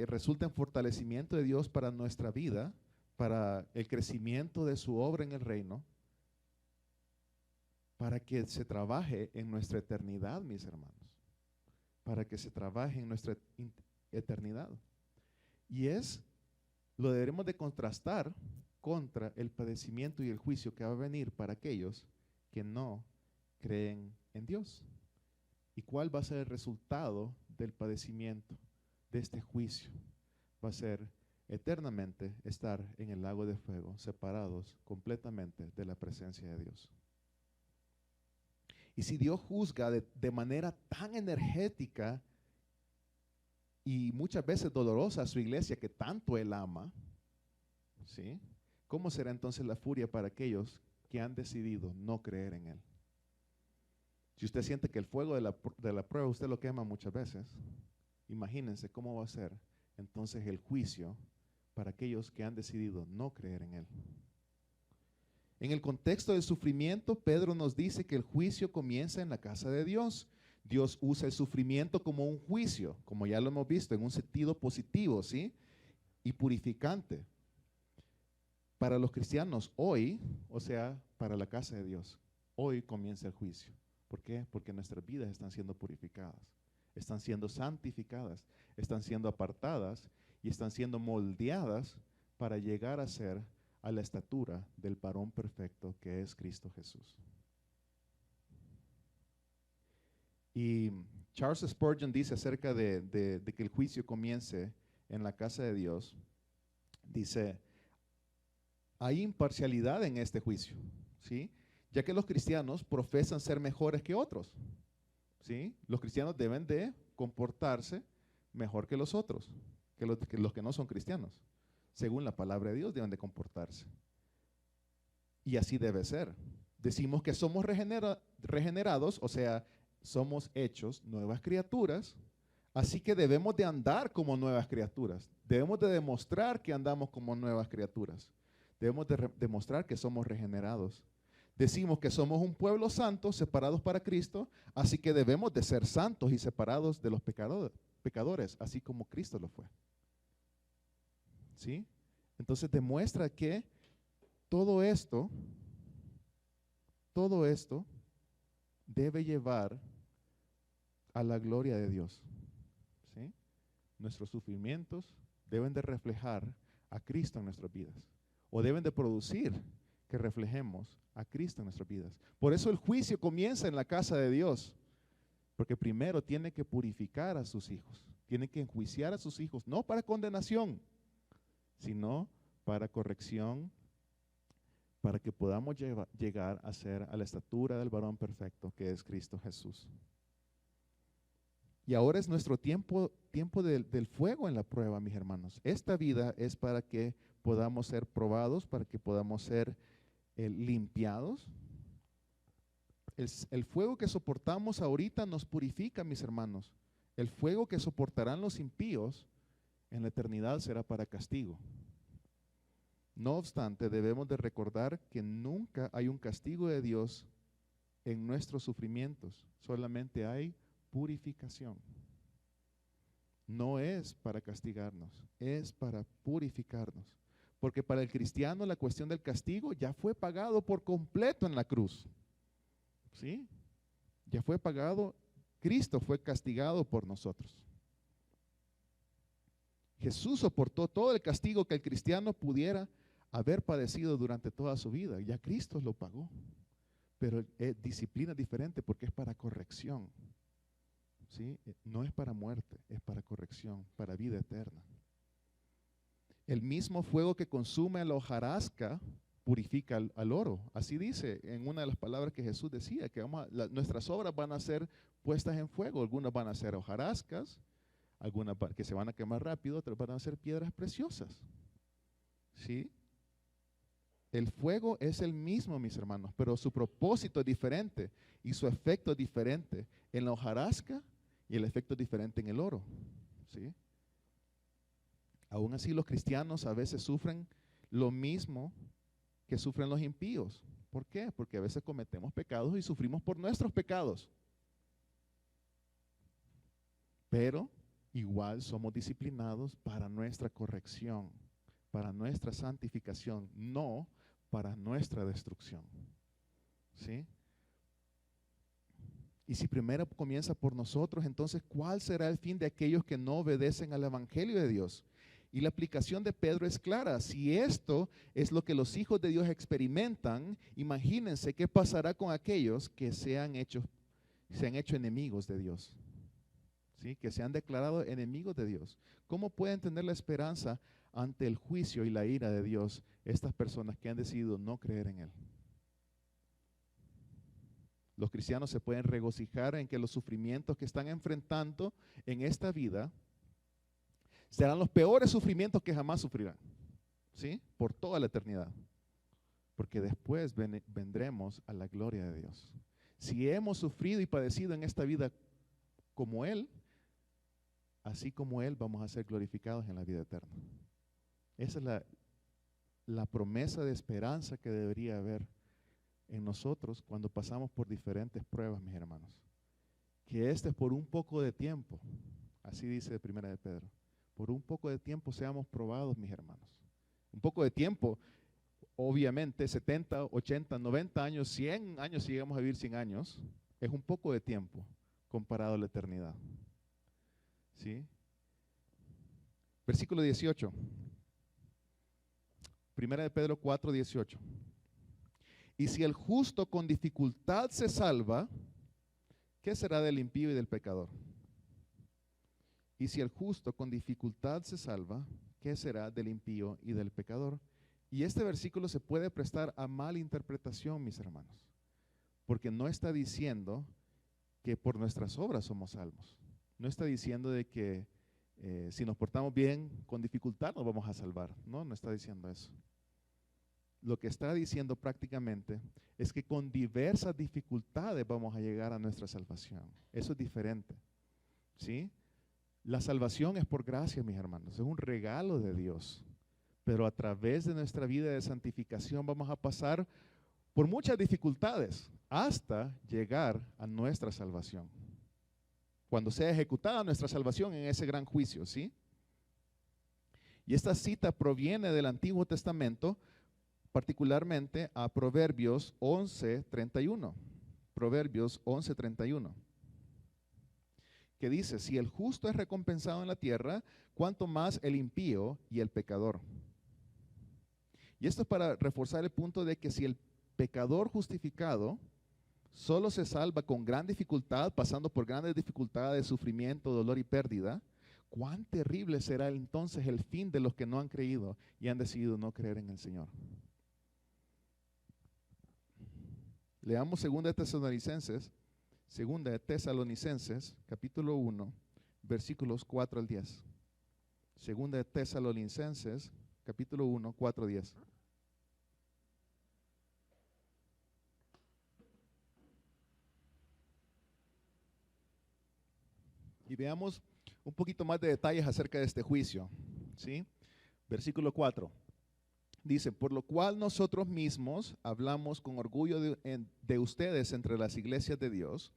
resulta en fortalecimiento de Dios para nuestra vida, para el crecimiento de su obra en el reino, para que se trabaje en nuestra eternidad, mis hermanos, para que se trabaje en nuestra eternidad. Y lo debemos de contrastar contra el padecimiento y el juicio que va a venir para aquellos que no creen en Dios. ¿Y cuál va a ser el resultado del padecimiento, de este juicio? Va a ser eternamente estar en el lago de fuego, separados completamente de la presencia de Dios. Y si Dios juzga de manera tan energética y muchas veces dolorosa a su iglesia que tanto Él ama, ¿sí? ¿Cómo será entonces la furia para aquellos que han decidido no creer en Él? Si usted siente que el fuego de la prueba usted lo quema muchas veces, imagínense cómo va a ser entonces el juicio para aquellos que han decidido no creer en Él. En el contexto del sufrimiento, Pedro nos dice que el juicio comienza en la casa de Dios. Dios usa el sufrimiento como un juicio, como ya lo hemos visto, en un sentido positivo, ¿sí? Y purificante. Para los cristianos hoy, o sea, para la casa de Dios, hoy comienza el juicio. ¿Por qué? Porque nuestras vidas están siendo purificadas, están siendo santificadas, están siendo apartadas y están siendo moldeadas para llegar a ser a la estatura del varón perfecto que es Cristo Jesús. Y Charles Spurgeon dice acerca de que el juicio comience en la casa de Dios, dice, hay imparcialidad en este juicio, ¿sí? Ya que los cristianos profesan ser mejores que otros, ¿sí? Los cristianos deben de comportarse mejor que los otros, que los que no son cristianos. Según la palabra de Dios deben de comportarse. Y así debe ser. Decimos que somos regenerados, o sea, somos hechos nuevas criaturas, así que debemos de andar como nuevas criaturas. Debemos de demostrar que andamos como nuevas criaturas. Debemos de demostrar que somos regenerados. Decimos que somos un pueblo santo, separados para Cristo, así que debemos de ser santos y separados de los pecadores, así como Cristo lo fue. ¿Sí? Entonces demuestra que todo esto debe llevar a la gloria de Dios. ¿Sí? Nuestros sufrimientos deben de reflejar a Cristo en nuestras vidas, o deben de producir que reflejemos a Cristo en nuestras vidas. Por eso el juicio comienza en la casa de Dios, porque primero tiene que purificar a sus hijos, tiene que enjuiciar a sus hijos, no para condenación, sino para corrección, para que podamos llegar a ser a la estatura del varón perfecto que es Cristo Jesús. Y ahora es nuestro tiempo del fuego en la prueba, mis hermanos. Esta vida es para que podamos ser probados, para que podamos ser limpiados. El fuego que soportamos ahorita nos purifica, mis hermanos. El fuego que soportarán los impíos en la eternidad será para castigo. No obstante, debemos de recordar que nunca hay un castigo de Dios en nuestros sufrimientos. Solamente hay purificación. No es para castigarnos, es para purificarnos. Porque para el cristiano la cuestión del castigo ya fue pagado por completo en la cruz. ¿Sí? Ya fue pagado. Cristo fue castigado por nosotros. Jesús soportó todo el castigo que el cristiano pudiera haber padecido durante toda su vida. Ya Cristo lo pagó. Pero disciplina diferente porque es para corrección. ¿Sí? No es para muerte, es para corrección, para vida eterna. El mismo fuego que consume la hojarasca purifica al oro. Así dice en una de las palabras que Jesús decía, que nuestras obras van a ser puestas en fuego. Algunas van a ser hojarascas, algunas que se van a quemar rápido, otras van a ser piedras preciosas. ¿Sí? El fuego es el mismo, mis hermanos, pero su propósito es diferente y su efecto es diferente en la hojarasca y el efecto es diferente en el oro. ¿Sí? Aún así, los cristianos a veces sufren lo mismo que sufren los impíos. ¿Por qué? Porque a veces cometemos pecados y sufrimos por nuestros pecados. Pero igual somos disciplinados para nuestra corrección, para nuestra santificación, no para nuestra destrucción. ¿Sí? Y si primero comienza por nosotros, entonces, ¿cuál será el fin de aquellos que no obedecen al Evangelio de Dios? Y la aplicación de Pedro es clara. Si esto es lo que los hijos de Dios experimentan, imagínense qué pasará con aquellos que se han hecho enemigos de Dios. ¿Sí? Que se han declarado enemigos de Dios. ¿Cómo pueden tener la esperanza ante el juicio y la ira de Dios estas personas que han decidido no creer en Él? Los cristianos se pueden regocijar en que los sufrimientos que están enfrentando en esta vida serán los peores sufrimientos que jamás sufrirán, ¿sí? Por toda la eternidad. Porque después vendremos a la gloria de Dios. Si hemos sufrido y padecido en esta vida como Él, así como Él vamos a ser glorificados en la vida eterna. Esa es la promesa de esperanza que debería haber en nosotros cuando pasamos por diferentes pruebas, mis hermanos. Que este es por un poco de tiempo, así dice Primera de Pedro. Por un poco de tiempo seamos probados, mis hermanos. Un poco de tiempo, obviamente, 70, 80, 90 años, 100 años, si llegamos a vivir 100 años, es un poco de tiempo comparado a la eternidad. ¿Sí? Versículo 18. Primera de Pedro 4, 18. Y si el justo con dificultad se salva, ¿qué será del impío y del pecador? Y si el justo con dificultad se salva, ¿qué será del impío y del pecador? Y este versículo se puede prestar a mala interpretación, mis hermanos, porque no está diciendo que por nuestras obras somos salvos. No está diciendo de que si nos portamos bien, con dificultad nos vamos a salvar. No, no está diciendo eso. Lo que está diciendo prácticamente es que con diversas dificultades vamos a llegar a nuestra salvación. Eso es diferente. ¿Sí? La salvación es por gracia, mis hermanos, es un regalo de Dios. Pero a través de nuestra vida de santificación vamos a pasar por muchas dificultades hasta llegar a nuestra salvación. Cuando sea ejecutada nuestra salvación en ese gran juicio, ¿sí? Y esta cita proviene del Antiguo Testamento, particularmente a Proverbios 11:31. Proverbios 11:31. Que dice, si el justo es recompensado en la tierra, cuánto más el impío y el pecador. Y esto es para reforzar el punto de que si el pecador justificado solo se salva con gran dificultad, pasando por grandes dificultades, sufrimiento, dolor y pérdida, cuán terrible será entonces el fin de los que no han creído y han decidido no creer en el Señor. Leamos 2 Tesalonicenses Segunda de Tesalonicenses, capítulo 1, versículos 4 al 10. Segunda de Tesalonicenses, capítulo 1, 4 al 10. Y veamos un poquito más de detalles acerca de este juicio, ¿sí? Versículo 4. Dice, por lo cual nosotros mismos hablamos con orgullo de ustedes entre las iglesias de Dios,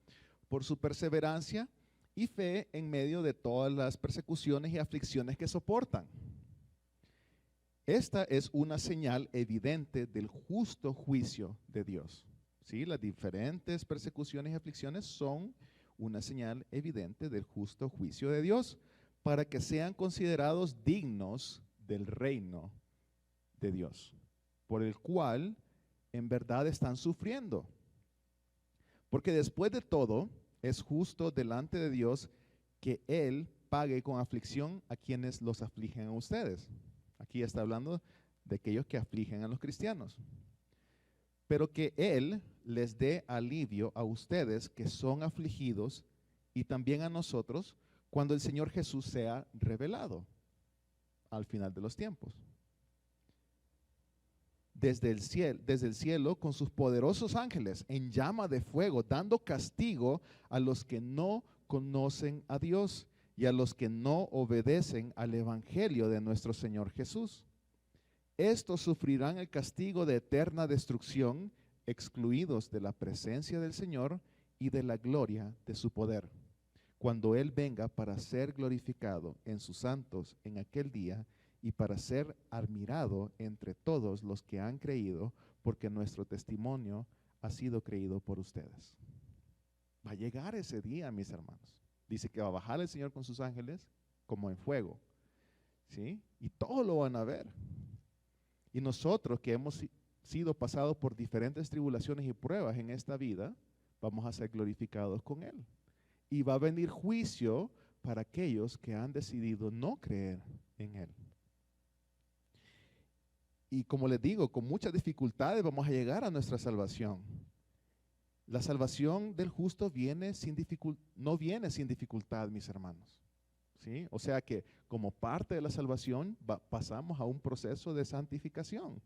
por su perseverancia y fe en medio de todas las persecuciones y aflicciones que soportan. Esta es una señal evidente del justo juicio de Dios. ¿Sí? Las diferentes persecuciones y aflicciones son una señal evidente del justo juicio de Dios, para que sean considerados dignos del reino de Dios, por el cual en verdad están sufriendo. Porque después de todo, es justo delante de Dios que Él pague con aflicción a quienes los afligen a ustedes. Aquí está hablando de aquellos que afligen a los cristianos. Pero que Él les dé alivio a ustedes que son afligidos y también a nosotros cuando el Señor Jesús sea revelado al final de los tiempos. Desde el cielo con sus poderosos ángeles en llama de fuego, dando castigo a los que no conocen a Dios y a los que no obedecen al evangelio de nuestro Señor Jesús. Estos sufrirán el castigo de eterna destrucción, excluidos de la presencia del Señor y de la gloria de su poder, cuando Él venga para ser glorificado en sus santos en aquel día y para ser admirado entre todos los que han creído, porque nuestro testimonio ha sido creído por ustedes. Va a llegar ese día, mis hermanos. Dice que va a bajar el Señor con sus ángeles como en fuego, ¿sí? Y todos lo van a ver. Y nosotros que hemos sido pasados por diferentes tribulaciones y pruebas en esta vida, vamos a ser glorificados con Él. Y va a venir juicio para aquellos que han decidido no creer en Él. Y como les digo, con muchas dificultades vamos a llegar a nuestra salvación. La salvación del justo no viene sin dificultad, mis hermanos. ¿Sí? O sea que como parte de la salvación pasamos a un proceso de santificación,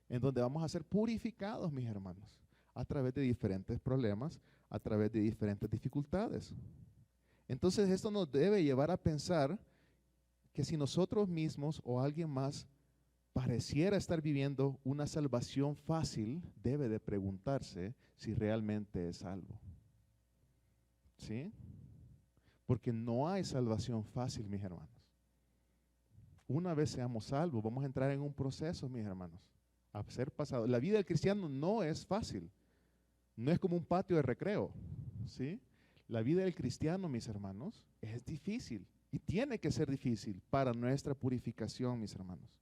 en donde vamos a ser purificados, mis hermanos, a través de diferentes problemas, a través de diferentes dificultades. Entonces esto nos debe llevar a pensar que si nosotros mismos o alguien más pareciera estar viviendo una salvación fácil, debe de preguntarse si realmente es salvo. ¿Sí? Porque no hay salvación fácil, mis hermanos. Una vez seamos salvos, vamos a entrar en un proceso, mis hermanos, a ser pasado. La vida del cristiano no es fácil. No es como un patio de recreo. ¿Sí? La vida del cristiano, mis hermanos, es difícil. Y tiene que ser difícil para nuestra purificación, mis hermanos.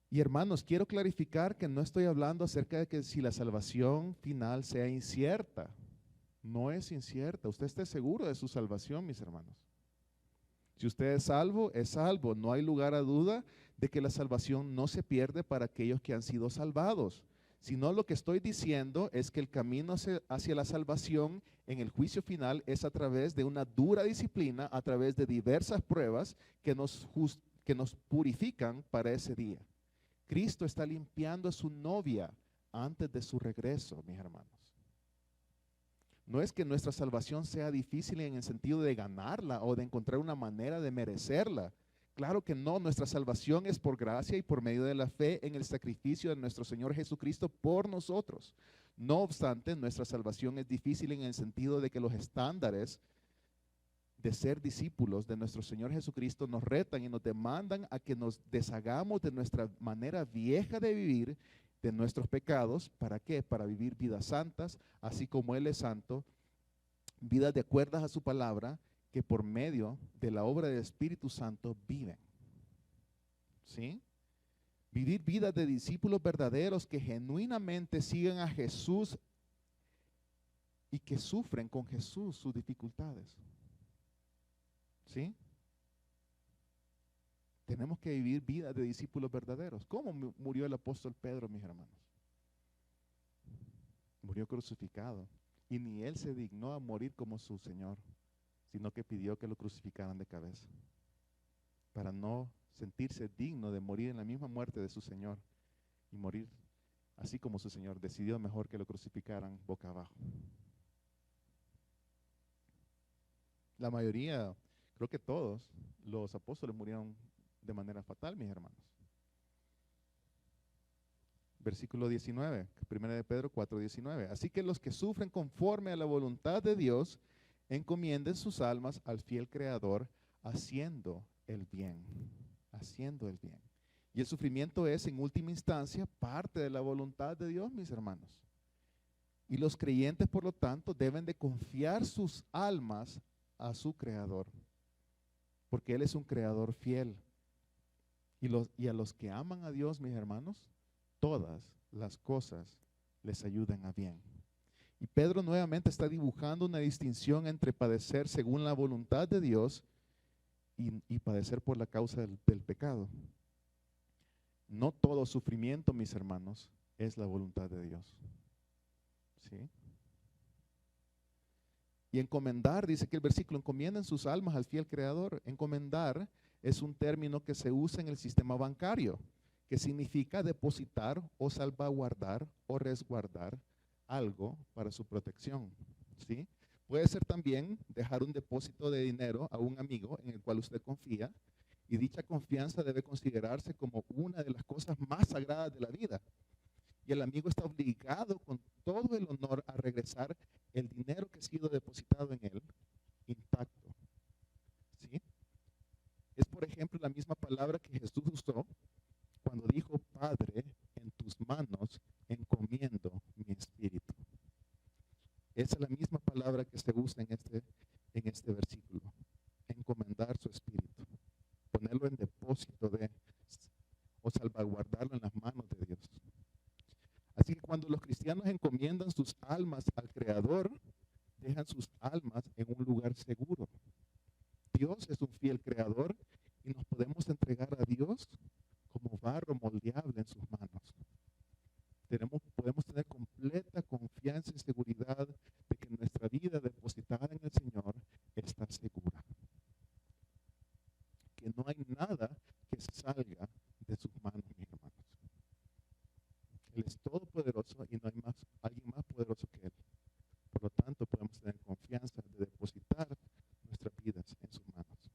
Y hermanos, quiero clarificar que no estoy hablando acerca de que si la salvación final sea incierta. No es incierta. Usted esté seguro de su salvación, mis hermanos. Si usted es salvo, es salvo. No hay lugar a duda de que la salvación no se pierde para aquellos que han sido salvados. Sino lo que estoy diciendo es que el camino hacia la salvación en el juicio final es a través de una dura disciplina, a través de diversas pruebas que nos purifican para ese día. Cristo está limpiando a su novia antes de su regreso, mis hermanos. No es que nuestra salvación sea difícil en el sentido de ganarla o de encontrar una manera de merecerla. Claro que no, nuestra salvación es por gracia y por medio de la fe en el sacrificio de nuestro Señor Jesucristo por nosotros. No obstante, nuestra salvación es difícil en el sentido de que los estándares de ser discípulos de nuestro Señor Jesucristo nos retan y nos demandan a que nos deshagamos de nuestra manera vieja de vivir, de nuestros pecados. ¿Para qué? Para vivir vidas santas, así como Él es santo, vidas de acuerdo a su palabra, que por medio de la obra del Espíritu Santo viven. ¿Sí? Vivir vidas de discípulos verdaderos que genuinamente siguen a Jesús y que sufren con Jesús sus dificultades. ¿Sí? Tenemos que vivir vidas de discípulos verdaderos. ¿Cómo murió el apóstol Pedro, mis hermanos? Murió crucificado. y ni él se dignó a morir como su Señor, sino que pidió que lo crucificaran de cabeza, para no sentirse digno de morir en la misma muerte de su Señor y morir así como su Señor. Decidió mejor que lo crucificaran boca abajo. La mayoría, creo que todos los apóstoles murieron de manera fatal, mis hermanos. Versículo 19, 1 de Pedro 4:19. Así que los que sufren conforme a la voluntad de Dios, encomienden sus almas al fiel Creador, haciendo el bien. Haciendo el bien. Y el sufrimiento es, en última instancia, parte de la voluntad de Dios, mis hermanos. Y los creyentes, por lo tanto, deben de confiar sus almas a su Creador, porque Él es un Creador fiel. Y a los que aman a Dios, mis hermanos, todas las cosas les ayudan a bien. Y Pedro nuevamente está dibujando una distinción entre padecer según la voluntad de Dios y padecer por la causa del pecado. No todo sufrimiento, mis hermanos, es la voluntad de Dios. ¿Sí? Y encomendar, dice que el versículo, encomienden sus almas al fiel Creador. Encomendar es un término que se usa en el sistema bancario, que significa depositar o salvaguardar o resguardar algo para su protección. ¿Sí? Puede ser también dejar un depósito de dinero a un amigo en el cual usted confía, y dicha confianza debe considerarse como una de las cosas más sagradas de la vida. Y el amigo está obligado con todo el honor a regresar el dinero que ha sido depositado en él intacto. ¿Sí? Es, por ejemplo, la misma palabra que Jesús usó cuando dijo: Padre, en tus manos encomiendo mi espíritu. Esa es la misma palabra que se usa en este versículo. Encomendar su espíritu. Ponerlo en depósito o salvaguardarlo en las manos de Dios. Así que cuando los cristianos encomiendan sus almas al Creador, dejan sus almas en un lugar seguro. Dios es un fiel Creador y nos podemos entregar a Dios como barro moldeable en sus manos. Podemos tener completa confianza y seguridad de que nuestra vida depositada en el Señor está segura. Que no hay nada que salga de sus manos, mis hermanos. Él es todopoderoso y no hay alguien más poderoso que Él. Por lo tanto, podemos tener confianza de depositar nuestras vidas en sus manos.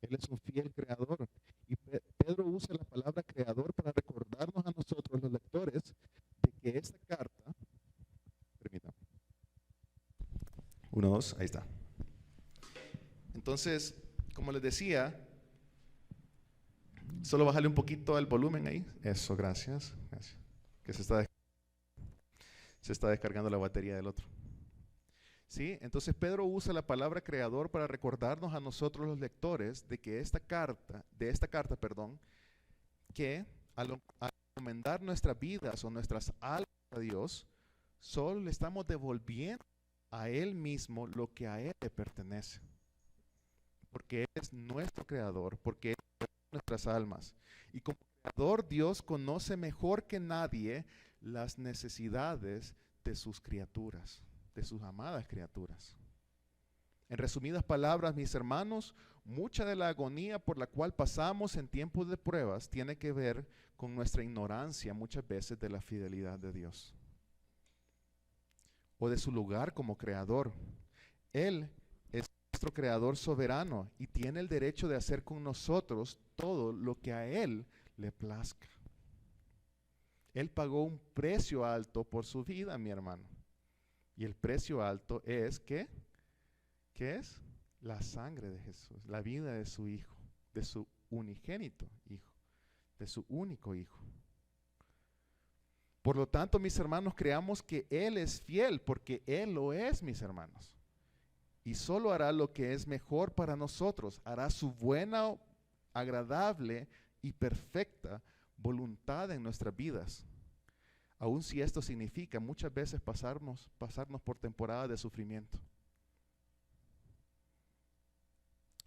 Él es un fiel creador. Y Pedro usa la palabra creador para recordarnos a nosotros, los lectores, de que esta carta, permítame, 1, 2, ahí está. Entonces, como les decía, solo bajarle un poquito el volumen ahí. Eso, gracias. Gracias. Que se está descargando la batería del otro. ¿Sí? Entonces Pedro usa la palabra creador para recordarnos a nosotros los lectores de que esta carta, que al encomendar nuestras vidas o nuestras almas a Dios, solo le estamos devolviendo a Él mismo lo que a Él le pertenece. Porque Él es nuestro creador, porque Él es nuestras almas. Y como creador, Dios conoce mejor que nadie las necesidades de sus criaturas, de sus amadas criaturas. En resumidas palabras, mis hermanos, mucha de la agonía por la cual pasamos en tiempos de pruebas tiene que ver con nuestra ignorancia muchas veces de la fidelidad de Dios o de su lugar como creador. Él es nuestro creador soberano y tiene el derecho de hacer con nosotros todo lo que a Él le plazca. Él pagó un precio alto por su vida, mi hermano. Y el precio alto es, ¿qué? ¿Qué es? La sangre de Jesús, la vida de su Hijo, de su unigénito Hijo, de su único Hijo. Por lo tanto, mis hermanos, creamos que Él es fiel, porque Él lo es, mis hermanos. Y solo hará lo que es mejor para nosotros, hará su buena, agradable y perfecta voluntad en nuestras vidas. Aun si esto significa muchas veces pasarnos por temporadas de sufrimiento.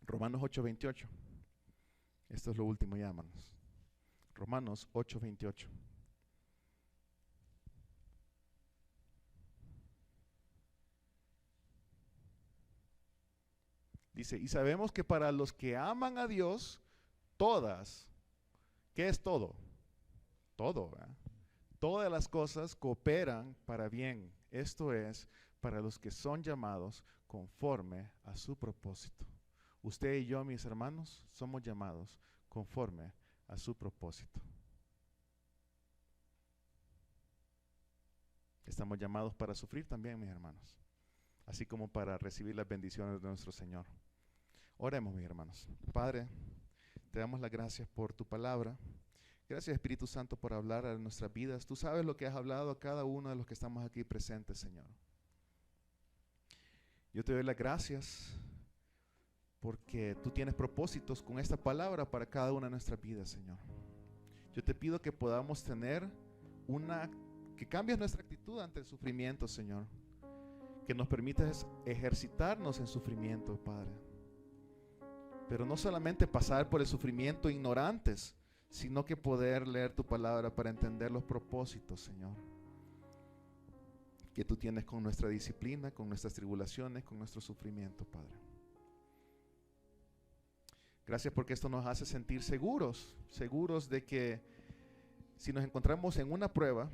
Romanos 8:28. Esto es lo último ya, hermanos. Romanos 8:28. Dice, y sabemos que para los que aman a Dios, todas, ¿qué es todo? Todo, ¿verdad? Todas las cosas cooperan para bien. Esto es, para los que son llamados conforme a su propósito. Usted y yo, mis hermanos, somos llamados conforme a su propósito. Estamos llamados para sufrir también, mis hermanos, así como para recibir las bendiciones de nuestro Señor. Oremos, mis hermanos. Padre, te damos las gracias por tu palabra. Gracias, Espíritu Santo, por hablar a nuestras vidas. Tú sabes lo que has hablado a cada uno de los que estamos aquí presentes, Señor. Yo te doy las gracias porque tú tienes propósitos con esta palabra para cada una de nuestras vidas, Señor. Yo te pido que podamos tener que cambies nuestra actitud ante el sufrimiento, Señor. Que nos permitas ejercitarnos en sufrimiento, Padre. Pero no solamente pasar por el sufrimiento ignorantes, sino que poder leer tu palabra para entender los propósitos, Señor, que tú tienes con nuestra disciplina, con nuestras tribulaciones, con nuestro sufrimiento, Padre. Gracias porque esto nos hace sentir seguros de que si nos encontramos en una prueba,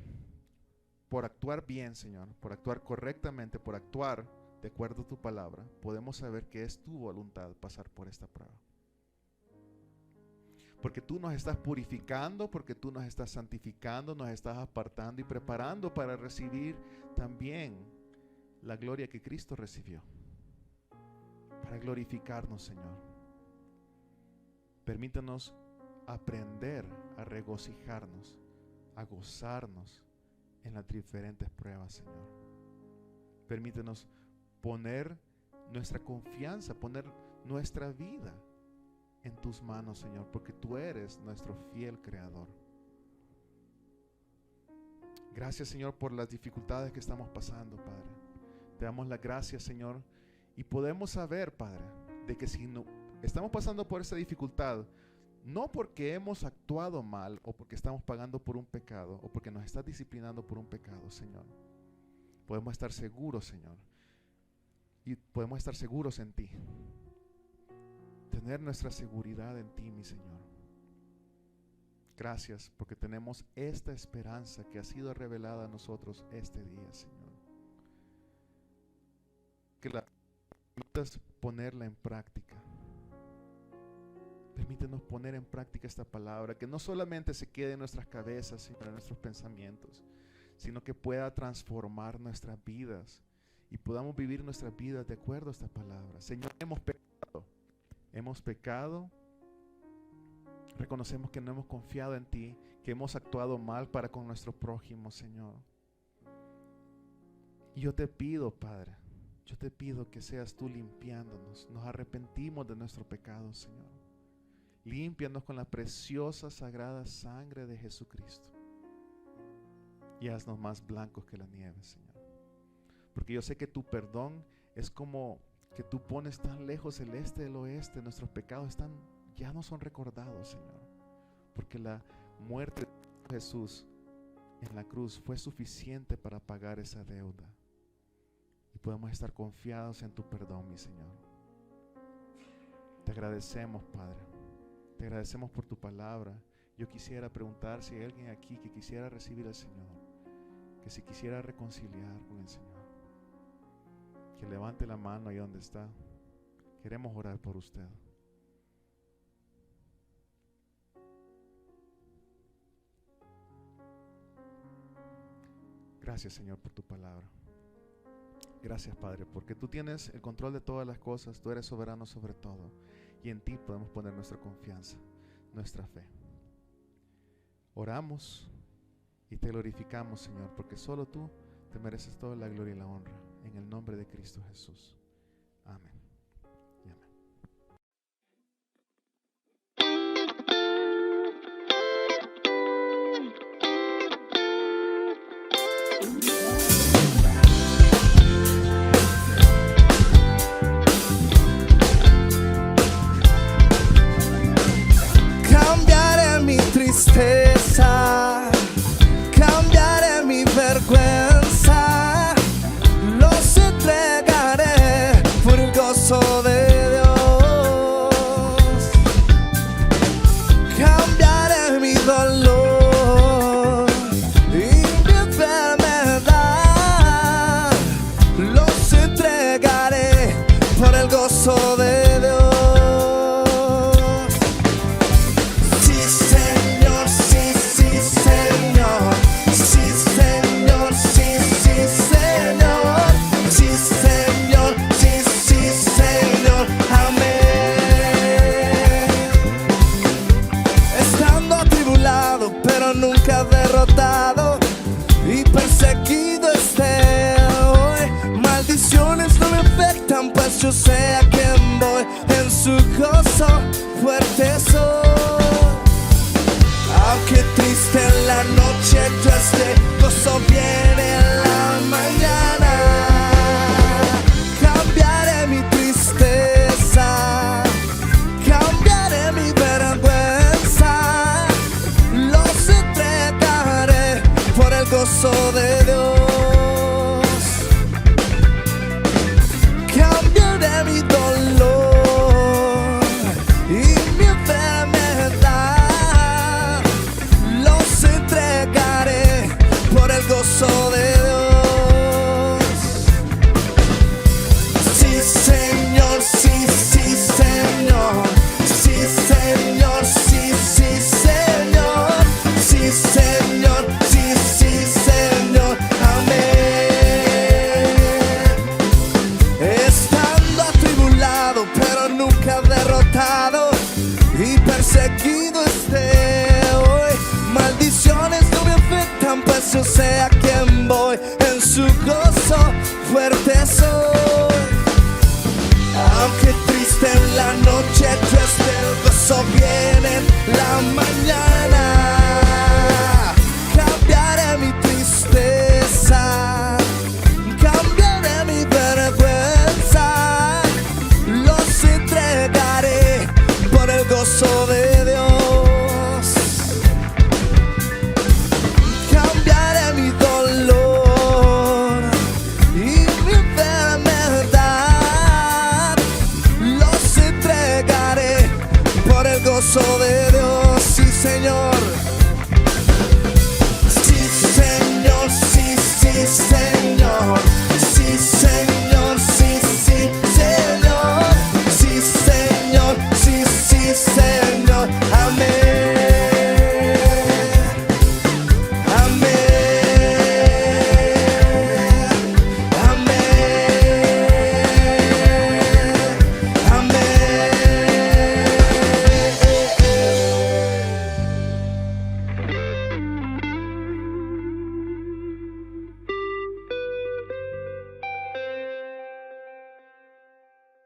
por actuar bien, Señor, por actuar correctamente, por actuar de acuerdo a tu palabra, podemos saber que es tu voluntad pasar por esta prueba. Porque tú nos estás purificando, porque tú nos estás santificando, nos estás apartando y preparando para recibir también la gloria que Cristo recibió. Para glorificarnos, Señor. Permítanos aprender a regocijarnos, a gozarnos en las diferentes pruebas, Señor. Permítanos poner nuestra confianza, poner nuestra vida en tus manos, Señor, porque tú eres nuestro fiel creador. Gracias, Señor, por las dificultades que estamos pasando, Padre. Te damos las gracias, Señor, y podemos saber, Padre, de que si no estamos pasando por esa dificultad, no porque hemos actuado mal o porque estamos pagando por un pecado o porque nos estás disciplinando por un pecado, Señor. Podemos estar seguros, Señor, y podemos estar seguros en ti. Tener nuestra seguridad en ti, mi Señor. Gracias porque tenemos esta esperanza que ha sido revelada a nosotros este día, Señor. Que la permitas ponerla en práctica. Permítenos poner en práctica esta palabra, que no solamente se quede en nuestras cabezas, sino en nuestros pensamientos, sino que pueda transformar nuestras vidas y podamos vivir nuestras vidas de acuerdo a esta palabra. Señor, hemos pecado, reconocemos que no hemos confiado en ti, que hemos actuado mal para con nuestro prójimo, Señor. Y yo te pido, Padre, yo te pido que seas tú limpiándonos. Nos arrepentimos de nuestro pecado, Señor. Límpianos con la preciosa, sagrada sangre de Jesucristo. Y haznos más blancos que la nieve, Señor. Porque yo sé que tu perdón es como que tú pones tan lejos el este del oeste. Nuestros pecados ya no son recordados, Señor. Porque la muerte de Jesús en la cruz fue suficiente para pagar esa deuda. Y podemos estar confiados en tu perdón, mi Señor. Te agradecemos, Padre. Te agradecemos por tu palabra. Yo quisiera preguntar si hay alguien aquí que quisiera recibir al Señor, que se quisiera reconciliar con el Señor, que levante la mano ahí donde está. Queremos orar por usted. Gracias, Señor, por tu palabra. Gracias, Padre, porque tú tienes el control de todas las cosas. Tú eres soberano sobre todo. Y en ti podemos poner nuestra confianza, nuestra fe. Oramos y te glorificamos, Señor, porque solo tú te mereces toda la gloria y la honra. En el nombre de Cristo Jesús. Amén. Y amén. Cambiaré mi tristeza, cambiaré mi vergüenza, los entregaré por el gozo de Dios. yo sé a quién voy, en su gozo fuerte soy. Aunque triste en la noche yo esté, gozo viene en la mañana. Cambiaré mi tristeza, cambiaré mi vergüenza, los entregaré por el gozo de Dios. Cambiaré mi dolor y mi enfermedad, los entregaré por el gozo de Dios. Sí, Señor, sí, sí, Señor. Sí, Señor, sí, sí, Señor. Sí, Señor, sí, sí, Señor. Amén. Estando atribulado, pero nunca derrotado, y perseguido esté hoy, maldiciones no me afectan, pues yo sé a quién voy, en su gozo fuerte soy. Aunque triste en la noche yo esté, el gozo viene en la mañana.